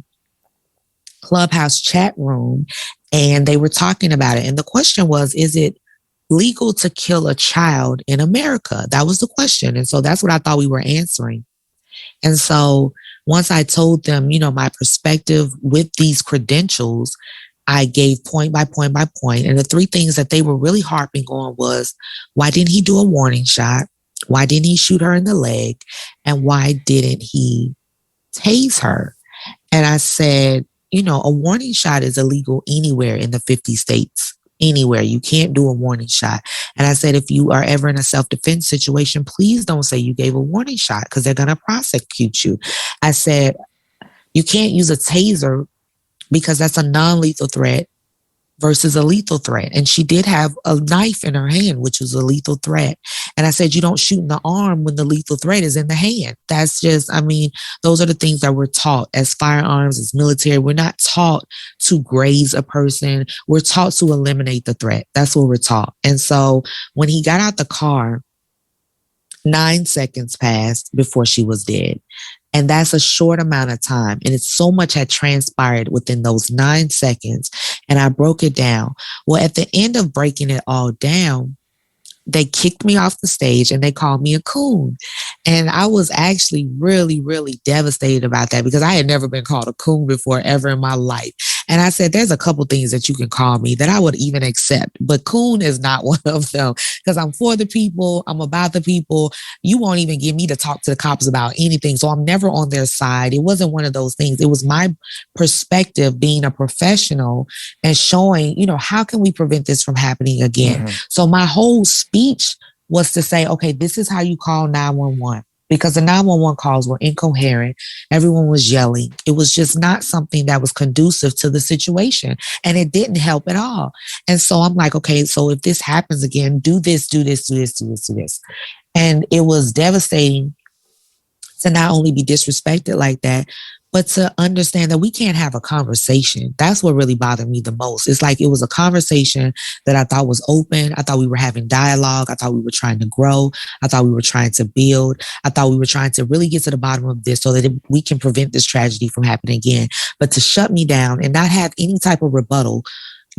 Clubhouse chat room and they were talking about it. And the question was, is it legal to kill a child in America? That was the question. And so that's what I thought we were answering. And so once I told them, my perspective with these credentials, I gave point by point by point. And the three things that they were really harping on was, why didn't he do a warning shot? Why didn't he shoot her in the leg? And why didn't he tase her? And I said, a warning shot is illegal anywhere in the 50 states. Anywhere. You can't do a warning shot. And I said, if you are ever in a self-defense situation, please don't say you gave a warning shot because they're going to prosecute you. I said, you can't use a taser because that's a non-lethal threat versus a lethal threat. And she did have a knife in her hand, which was a lethal threat. And I said, you don't shoot in the arm when the lethal threat is in the hand. That's just, those are the things that we're taught as firearms, as military. We're not taught to graze a person. We're taught to eliminate the threat. That's what we're taught. And so when he got out the car, 9 seconds passed before she was dead. And that's a short amount of time. And it's so much had transpired within those 9 seconds. And I broke it down. Well, at the end of breaking it all down, they kicked me off the stage and they called me a coon. And I was actually really, really devastated about that because I had never been called a coon before ever in my life. And I said, there's a couple things that you can call me that I would even accept, but coon is not one of them because I'm for the people. I'm about the people. You won't even get me to talk to the cops about anything. So I'm never on their side. It wasn't one of those things. It was my perspective being a professional and showing, how can we prevent this from happening again? Mm-hmm. So my whole speech was to say, okay, this is how you call 911. Because the 911 calls were incoherent. Everyone was yelling. It was just not something that was conducive to the situation. And it didn't help at all. And so I'm like, okay, so if this happens again, do this, do this, do this, do this, do this. And it was devastating to not only be disrespected like that, but to understand that we can't have a conversation. That's what really bothered me the most. It's like it was a conversation that I thought was open. I thought we were having dialogue. I thought we were trying to grow. I thought we were trying to build. I thought we were trying to really get to the bottom of this so that we can prevent this tragedy from happening again. But to shut me down and not have any type of rebuttal,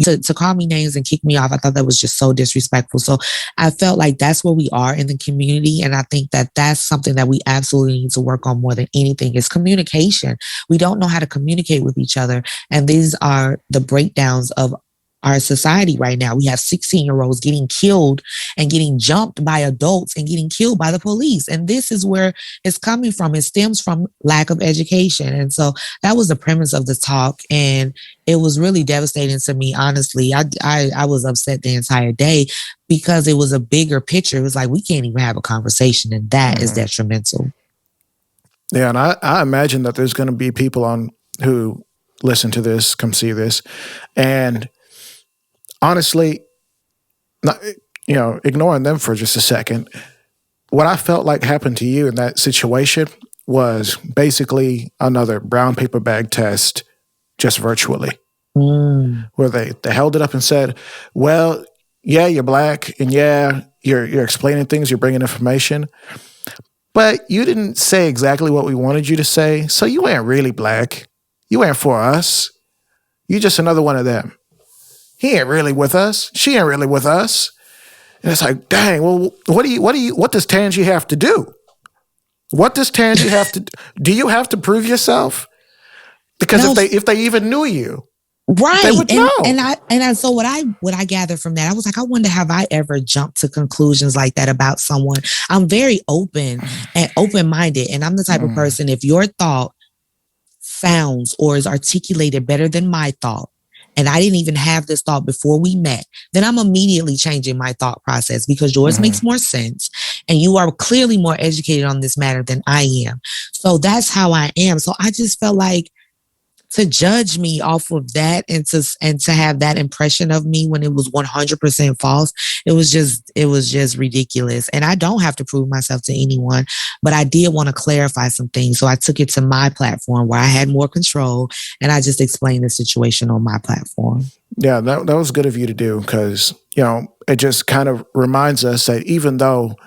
to call me names and kick me off, I thought that was just so disrespectful. So I felt like that's where we are in the community. And I think that that's something that we absolutely need to work on more than anything is communication. We don't know how to communicate with each other. And these are the breakdowns of our society right now. We have 16-year-olds getting killed and getting jumped by adults and getting killed by the police. And this is where it's coming from. It stems from lack of education. And so that was the premise of the talk. And it was really devastating to me, honestly. I was upset the entire day because it was a bigger picture. It was like, we can't even have a conversation, and that is detrimental. Yeah, and I imagine that there's going to be people on who listen to this, come see this, and honestly, not, ignoring them for just a second, what I felt like happened to you in that situation was basically another brown paper bag test, just virtually, where they held it up and said, well, yeah, you're black, and yeah, you're explaining things, you're bringing information, but you didn't say exactly what we wanted you to say, so you ain't really black. You ain't for us. You just another one of them. He ain't really with us. She ain't really with us. And it's like, dang, well, what does Tangy have to do? What does Tangy have to do? You have to prove yourself? Because if they even knew you, right, they would know. And so what I gathered from that, I was like, I wonder, have I ever jumped to conclusions like that about someone? I'm very open and open-minded, and I'm the type of person, if your thought sounds or is articulated better than my thought, and I didn't even have this thought before we met, then I'm immediately changing my thought process because yours makes more sense. And you are clearly more educated on this matter than I am. So that's how I am. So I just felt like to judge me off of that and to have that impression of me when it was 100% false, it was just ridiculous. And I don't have to prove myself to anyone, but I did want to clarify some things. So I took it to my platform where I had more control, and I just explained the situation on my platform. Yeah, that was good of you to do because, it just kind of reminds us that even though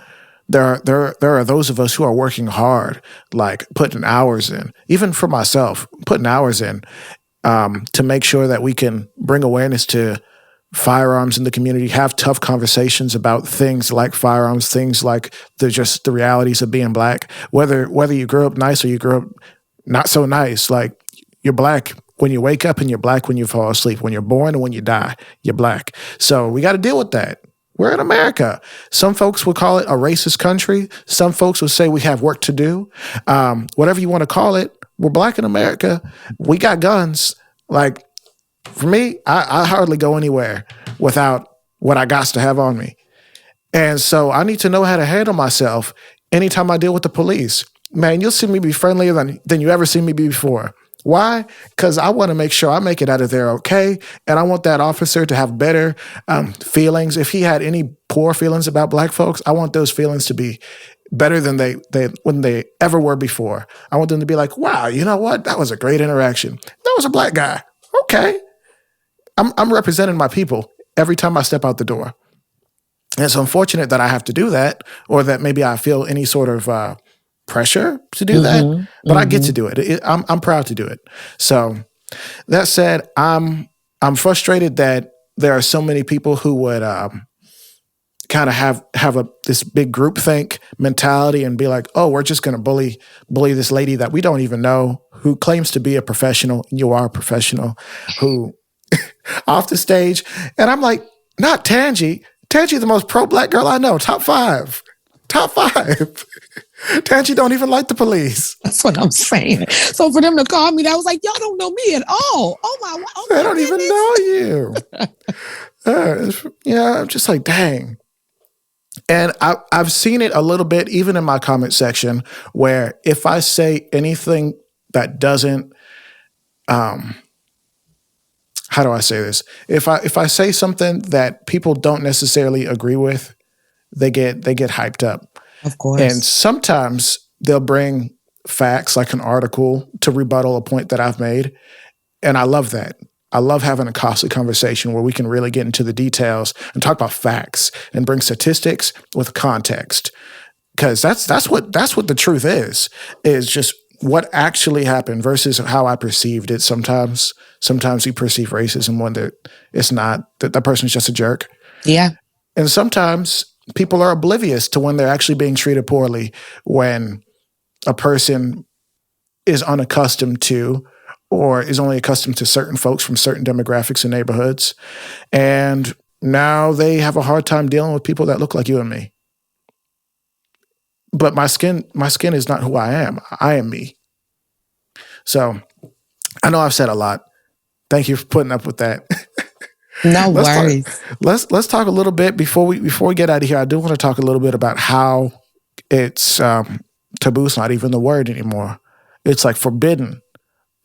there are those of us who are working hard, like putting hours in, even for myself, putting hours in to make sure that we can bring awareness to firearms in the community, have tough conversations about things like firearms, things like the realities of being black, whether you grew up nice or you grew up not so nice. Like, you're black when you wake up and you're black when you fall asleep. When you're born and when you die, you're black. So we got to deal with that. We're in America. Some folks would call it a racist country. Some folks would say we have work to do. Whatever you want to call it, we're black in America. We got guns. Like, for me, I hardly go anywhere without what I got to have on me. And so I need to know how to handle myself anytime I deal with the police. Man, you'll see me be friendlier than you ever seen me be before. Why? Because I want to make sure I make it out of there okay, and I want that officer to have better feelings. If he had any poor feelings about black folks, I want those feelings to be better than they ever were before. I want them to be like, wow, you know what? That was a great interaction. That was a black guy. Okay. I'm representing my people every time I step out the door. And it's unfortunate that I have to do that, or that maybe I feel any sort of pressure to do that, but I get to do it. I'm proud to do it. So that said, I'm frustrated that there are so many people who would kind of have this big groupthink mentality and be like, oh, we're just going to bully this lady that we don't even know, who claims to be a professional. You are a professional, who off the stage. And I'm like, not Tangy. Tangy, the most pro-black girl I know. Top five. Tangy don't even like the police. That's what I'm saying. So for them to call me, that was like, y'all don't know me at all. Oh my, They don't even know you. Yeah, I'm just like, dang. And I've seen it a little bit, even in my comment section, where if I say anything that doesn't, how do I say this? If I say something that people don't necessarily agree with, they get hyped up. Of course. And sometimes they'll bring facts, like an article, to rebuttal a point that I've made. And I love that. I love having a costly conversation where we can really get into the details and talk about facts and bring statistics with context. Because that's what the truth is just what actually happened versus how I perceived it. Sometimes you perceive racism when it's not, that person's just a jerk. Yeah. And sometimes people are oblivious to when they're actually being treated poorly, when a person is unaccustomed to, or is only accustomed to certain folks from certain demographics and neighborhoods. And now they have a hard time dealing with people that look like you and me. But my skin is not who I am. I am me. So I know I've said a lot. Thank you for putting up with that. No worries. Let's talk a little bit before we get out of here. I do want to talk a little bit about how it's taboo's not even the word anymore. It's like forbidden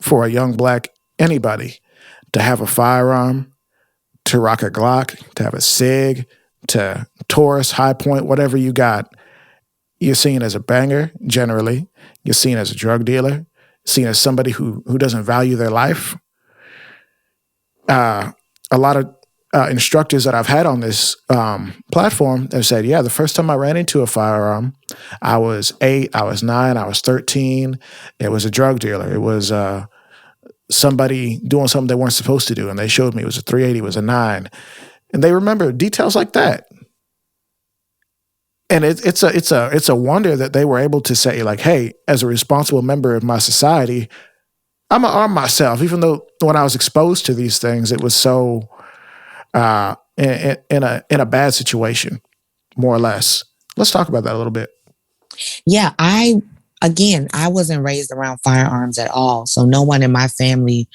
for a young black anybody to have a firearm, to rock a Glock, to have a SIG, to Taurus, High Point, whatever you got. You're seen as a banger, generally. You're seen as a drug dealer, seen as somebody who doesn't value their life. A lot of instructors that I've had on this platform have said, yeah, the first time I ran into a firearm, I was 8, I was 9, I was 13. It was a drug dealer. It was somebody doing something they weren't supposed to do, and they showed me it was a 380, it was a 9. And they remember details like that. And it's a wonder that they were able to say, like, hey, as a responsible member of my society, I'm gonna arm myself, even though when I was exposed to these things, it was so in a bad situation, more or less. Let's talk about that a little bit. Yeah, I wasn't raised around firearms at all. So no one in my family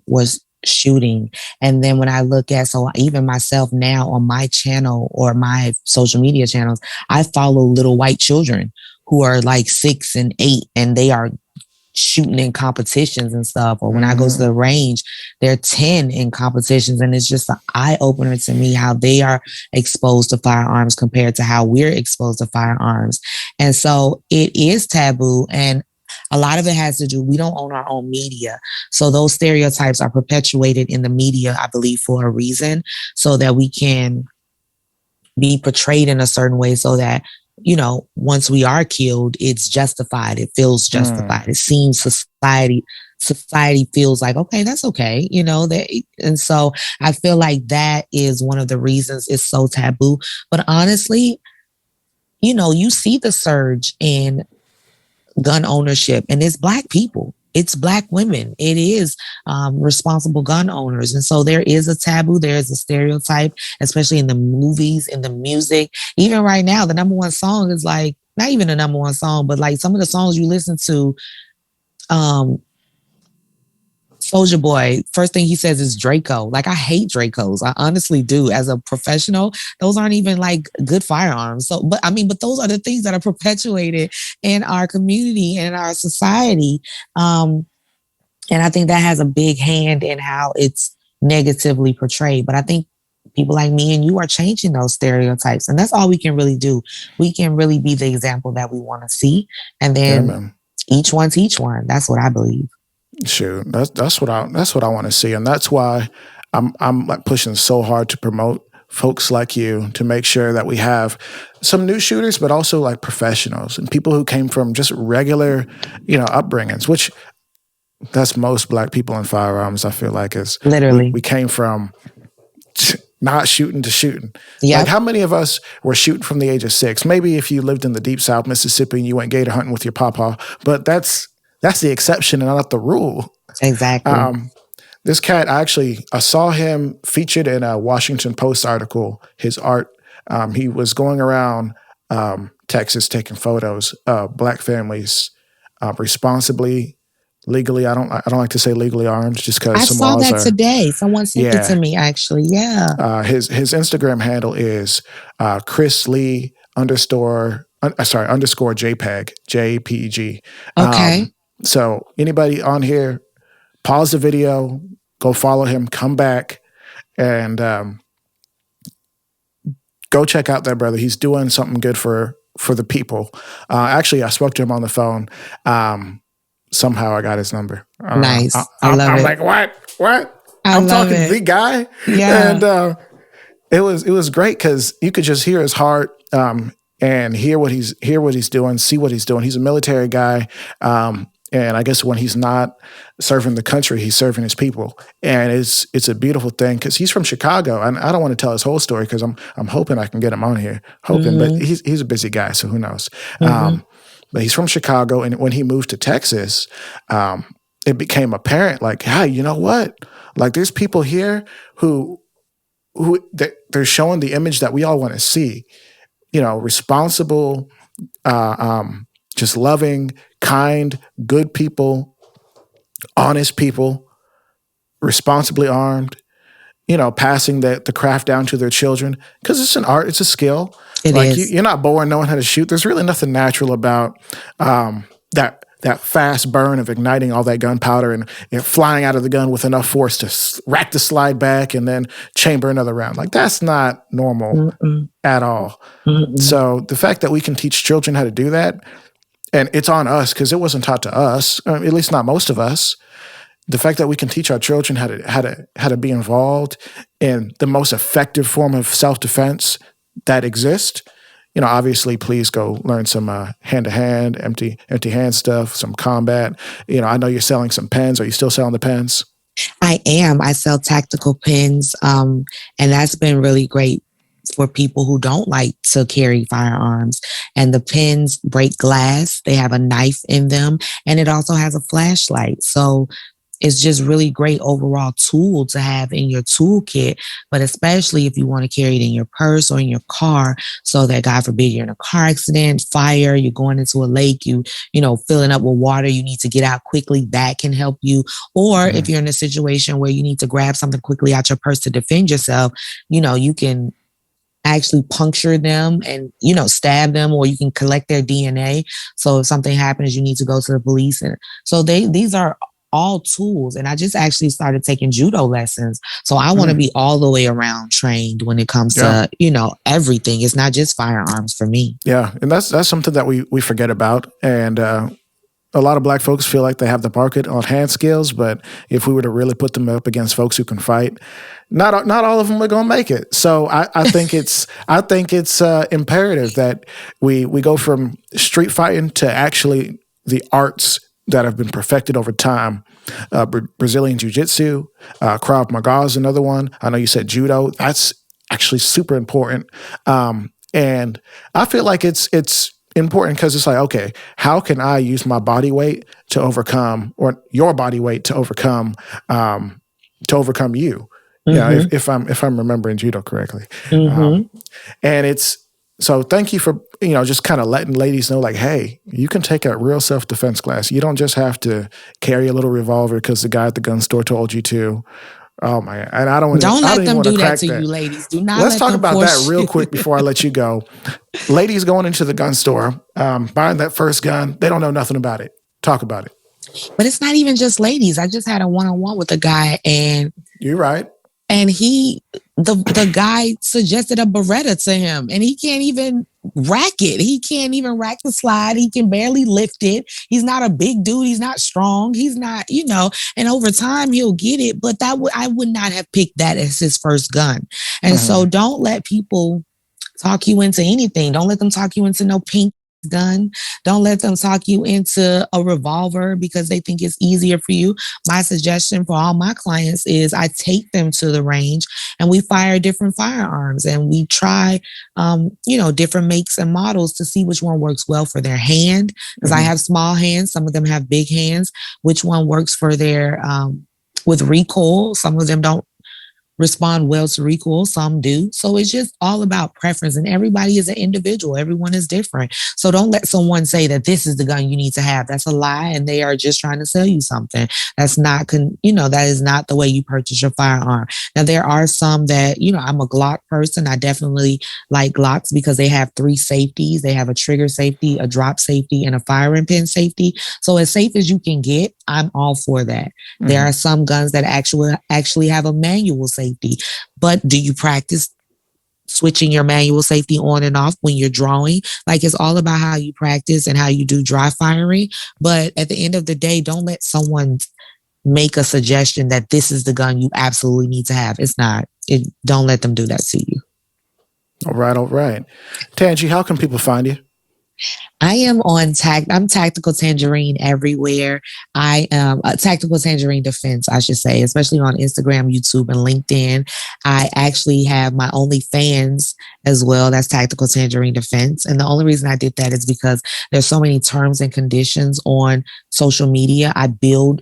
was shooting. And then when I look at, so even myself now on my channel or my social media channels, I follow little white children who are like 6 and 8, and they are shooting in competitions and stuff. Or when I go to the range, they're 10 in competitions. And it's just an eye opener to me how they are exposed to firearms compared to how we're exposed to firearms. And so it is taboo. And a lot of it has to do, we don't own our own media. So those stereotypes are perpetuated in the media, I believe, for a reason, so that we can be portrayed in a certain way so that, you know, once we are killed, it's justified. It feels justified. It seems society feels like, okay, that's okay. You know, and so I feel like that is one of the reasons it's so taboo. But honestly, you know, you see the surge in gun ownership, and it's Black people. It's Black women. It is responsible gun owners. And so there is a taboo. There is a stereotype, especially in the movies, in the music. Even right now, the number one song is like, not even the number one song, but like some of the songs you listen to, Soulja Boy, first thing he says is Draco. Like, I hate Dracos. I honestly do. As a professional, those aren't even like good firearms. So, but those are the things that are perpetuated in our community and in our society. And I think that has a big hand in how it's negatively portrayed. But I think people like me and you are changing those stereotypes. And that's all we can really do. We can really be the example that we want to see. And then each one teach one. That's what I believe. Shoot, that's what I want to see, and that's why I'm like pushing so hard to promote folks like you, to make sure that we have some new shooters, but also like professionals and people who came from just regular, you know, upbringings. Which that's most Black people in firearms. I feel like is literally we came from not shooting to shooting. Like, Yep. how many of us were shooting from the age of 6? Maybe if you lived in the deep South, Mississippi, and you went gator hunting with your papa, but that's the exception and not the rule. Exactly. This cat, I saw him featured in a Washington Post article. His art, he was going around Texas taking photos of black families responsibly, legally. I don't like to say legally armed, just because I some saw laws that are. today. Someone sent it to Yeah. me, actually. Yeah. His Instagram handle is Chris Lee underscore JPEG JPG. Okay. So anybody on here, pause the video, go follow him, come back, and go check out that brother. He's doing something good for the people. Actually, I spoke to him on the phone. Somehow I got his number. Nice. I love I'm it. like, what? I I'm love talking it. the guy. Yeah. And it was great because you could just hear his heart and hear what he's doing, see what he's doing. He's a military guy. And I guess when he's not serving the country, he's serving his people, and it's a beautiful thing because he's from Chicago, and I don't want to tell his whole story because I'm hoping I can get him on here, but he's a busy guy, so who knows? But he's from Chicago, and when he moved to Texas, it became apparent, like, hey, you know what? Like, there's people here who they're showing the image that we all want to see, responsible, just loving, kind, good people, honest people, responsibly armed, passing the craft down to their children. Because it's an art, it's a skill. It like is. You're not born knowing how to shoot. There's really nothing natural about that fast burn of igniting all that gunpowder and flying out of the gun with enough force to rack the slide back and then chamber another round. Like, that's not normal at all. So the fact that we can teach children how to do that, and it's on us because it wasn't taught to us, at least not most of us. The fact that we can teach our children how to be involved in the most effective form of self-defense that exists. Obviously, please go learn some hand-to-hand, empty hand stuff, some combat. I know you're selling some pens. Are you still selling the pens? I am. I sell tactical pens, and that's been really great for people who don't like to carry firearms. And the pens break glass. They have a knife in them, and it also has a flashlight. So it's just really great overall tool to have in your toolkit, but especially if you want to carry it in your purse or in your car, so that, God forbid, you're in a car accident, fire, you're going into a lake, filling up with water, you need to get out quickly, that can help you. Or if you're in a situation where you need to grab something quickly out your purse to defend yourself, you can actually puncture them and, stab them, or you can collect their DNA. So if something happens, you need to go to the police. And so these are all tools. And I just actually started taking judo lessons. So I want to be all the way around trained when it comes to, everything. It's not just firearms for me. Yeah. And that's something that we forget about. And a lot of black folks feel like they have the market on hand skills, but if we were to really put them up against folks who can fight, not all of them are going to make it. So I think it's imperative that we go from street fighting to actually the arts that have been perfected over time. Brazilian Jiu Jitsu, Krav Maga is another one. I know you said judo. That's actually super important. And I feel like it's important because it's like, okay, how can I use my body weight to overcome, or your body weight to overcome you? Yeah, if I'm remembering judo correctly. And it's so thank you for just kind of letting ladies know, like, hey, you can take a real self-defense class. You don't just have to carry a little revolver because the guy at the gun store told you to. Oh my! And I don't let them do that to you, ladies. Do not. Let's talk about that real quick before I let you go. Ladies going into the gun store, buying that first gun, they don't know nothing about it. Talk about it. But it's not even just ladies. I just had a one-on-one with a guy, and you're right. And the guy suggested a Beretta to him, and he can't even rack it. He can't even rack the slide. He can barely lift it. He's not a big dude. He's not strong. He's not, and over time he'll get it. But I would not have picked that as his first gun. And so don't let people talk you into anything. Don't let them talk you into no pink gun. Don't let them talk you into a revolver because they think it's easier for you. My suggestion for all my clients is I take them to the range and we fire different firearms and we try, different makes and models to see which one works well for their hand. Because I have small hands, some of them have big hands. Which one works for their with recoil? Some of them don't respond well to recoil, some do. So it's just all about preference, and everybody is an individual. Everyone is different. So don't let someone say that this is the gun you need to have. That's a lie, and they are just trying to sell you something. That's not, that is not the way you purchase your firearm. Now, there are some that, I'm a Glock person. I definitely like Glocks because they have 3 safeties. They have a trigger safety, a drop safety, and a firing pin safety. So as safe as you can get, I'm all for that. There are some guns that actually have a manual safety. But do you practice switching your manual safety on and off when you're drawing? Like, it's all about how you practice and how you do dry firing. But at the end of the day, don't let someone make a suggestion that this is the gun you absolutely need to have. It's not. Don't let them do that to you. All right. Tangy, how can people find you? I am on I'm Tactical Tangerine everywhere. I am Tactical Tangerine Defense, I should say, especially on Instagram, YouTube, and LinkedIn. I actually have my OnlyFans as well. That's Tactical Tangerine Defense. And the only reason I did that is because there's so many terms and conditions on social media. I build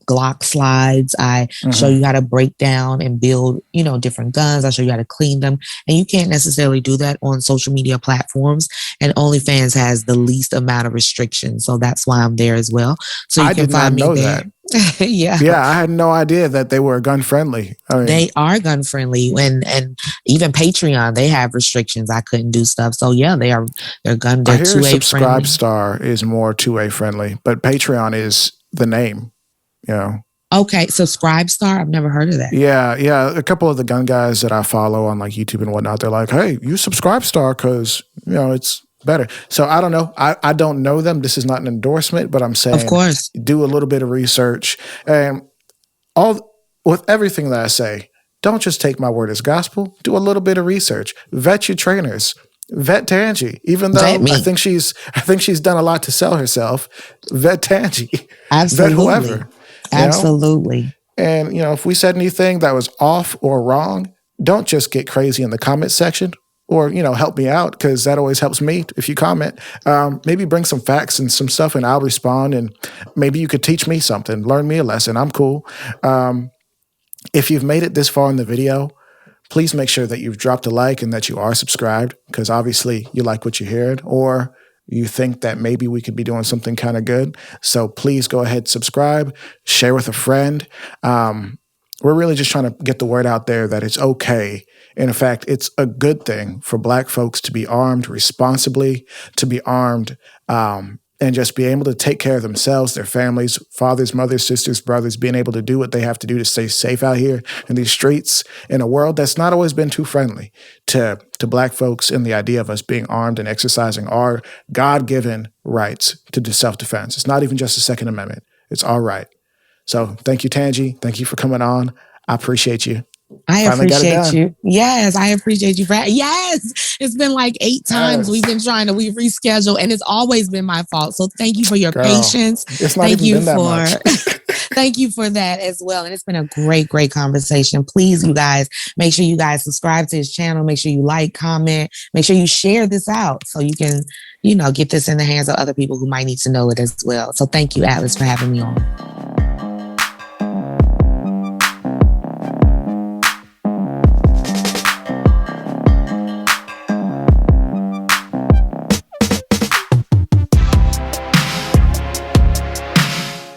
Glock slides. I show you how to break down and build, different guns. I show you how to clean them. And you can't necessarily do that on social media platforms. And OnlyFans has the least amount of restrictions. So that's why I'm there as well. So you can find me there. Yeah. Yeah, I had no idea that they were gun friendly. They are gun friendly, and even Patreon, they have restrictions. I couldn't do stuff. So yeah, they're gun. They're 2A friendly. Subscribe Star is more 2A friendly, but Patreon is the name. Okay, Subscribe Star. I've never heard of that. Yeah. A couple of the gun guys that I follow on like YouTube and whatnot, they're like, "Hey, you Subscribe Star because it's better." So I don't know. I don't know them. This is not an endorsement, but I'm saying, of course, do a little bit of research and with everything that I say. Don't just take my word as gospel. Do a little bit of research. Vet your trainers. Vet Tangy, even though I think she's done a lot to sell herself. Vet Tangy. Absolutely. Vet whoever. Absolutely. And, if we said anything that was off or wrong, don't just get crazy in the comment section or, help me out because that always helps me if you comment. Maybe bring some facts and some stuff and I'll respond and maybe you could teach me something, learn me a lesson. I'm cool. If you've made it this far in the video, please make sure that you've dropped a like and that you are subscribed because obviously you like what you heard or you think that maybe we could be doing something kind of good. So please go ahead, subscribe, share with a friend. We're really just trying to get the word out there that it's okay. And in fact, it's a good thing for Black folks to be armed responsibly, to be armed and just be able to take care of themselves, their families, fathers, mothers, sisters, brothers, being able to do what they have to do to stay safe out here in these streets in a world that's not always been too friendly to Black folks and the idea of us being armed and exercising our God-given rights to self-defense. It's not even just the Second Amendment. It's our right. So thank you, Tangy. Thank you for coming on. I appreciate you. I appreciate you. Yes, I appreciate you. Yes, it's been like 8 times we've been trying to reschedule, and it's always been my fault. So thank you for your patience. It's not even been that much. Thank you for that as well. And it's been a great, great conversation. Please, you guys, make sure you guys subscribe to his channel. Make sure you like, comment. Make sure you share this out so you can, get this in the hands of other people who might need to know it as well. So thank you, Atlas, for having me on.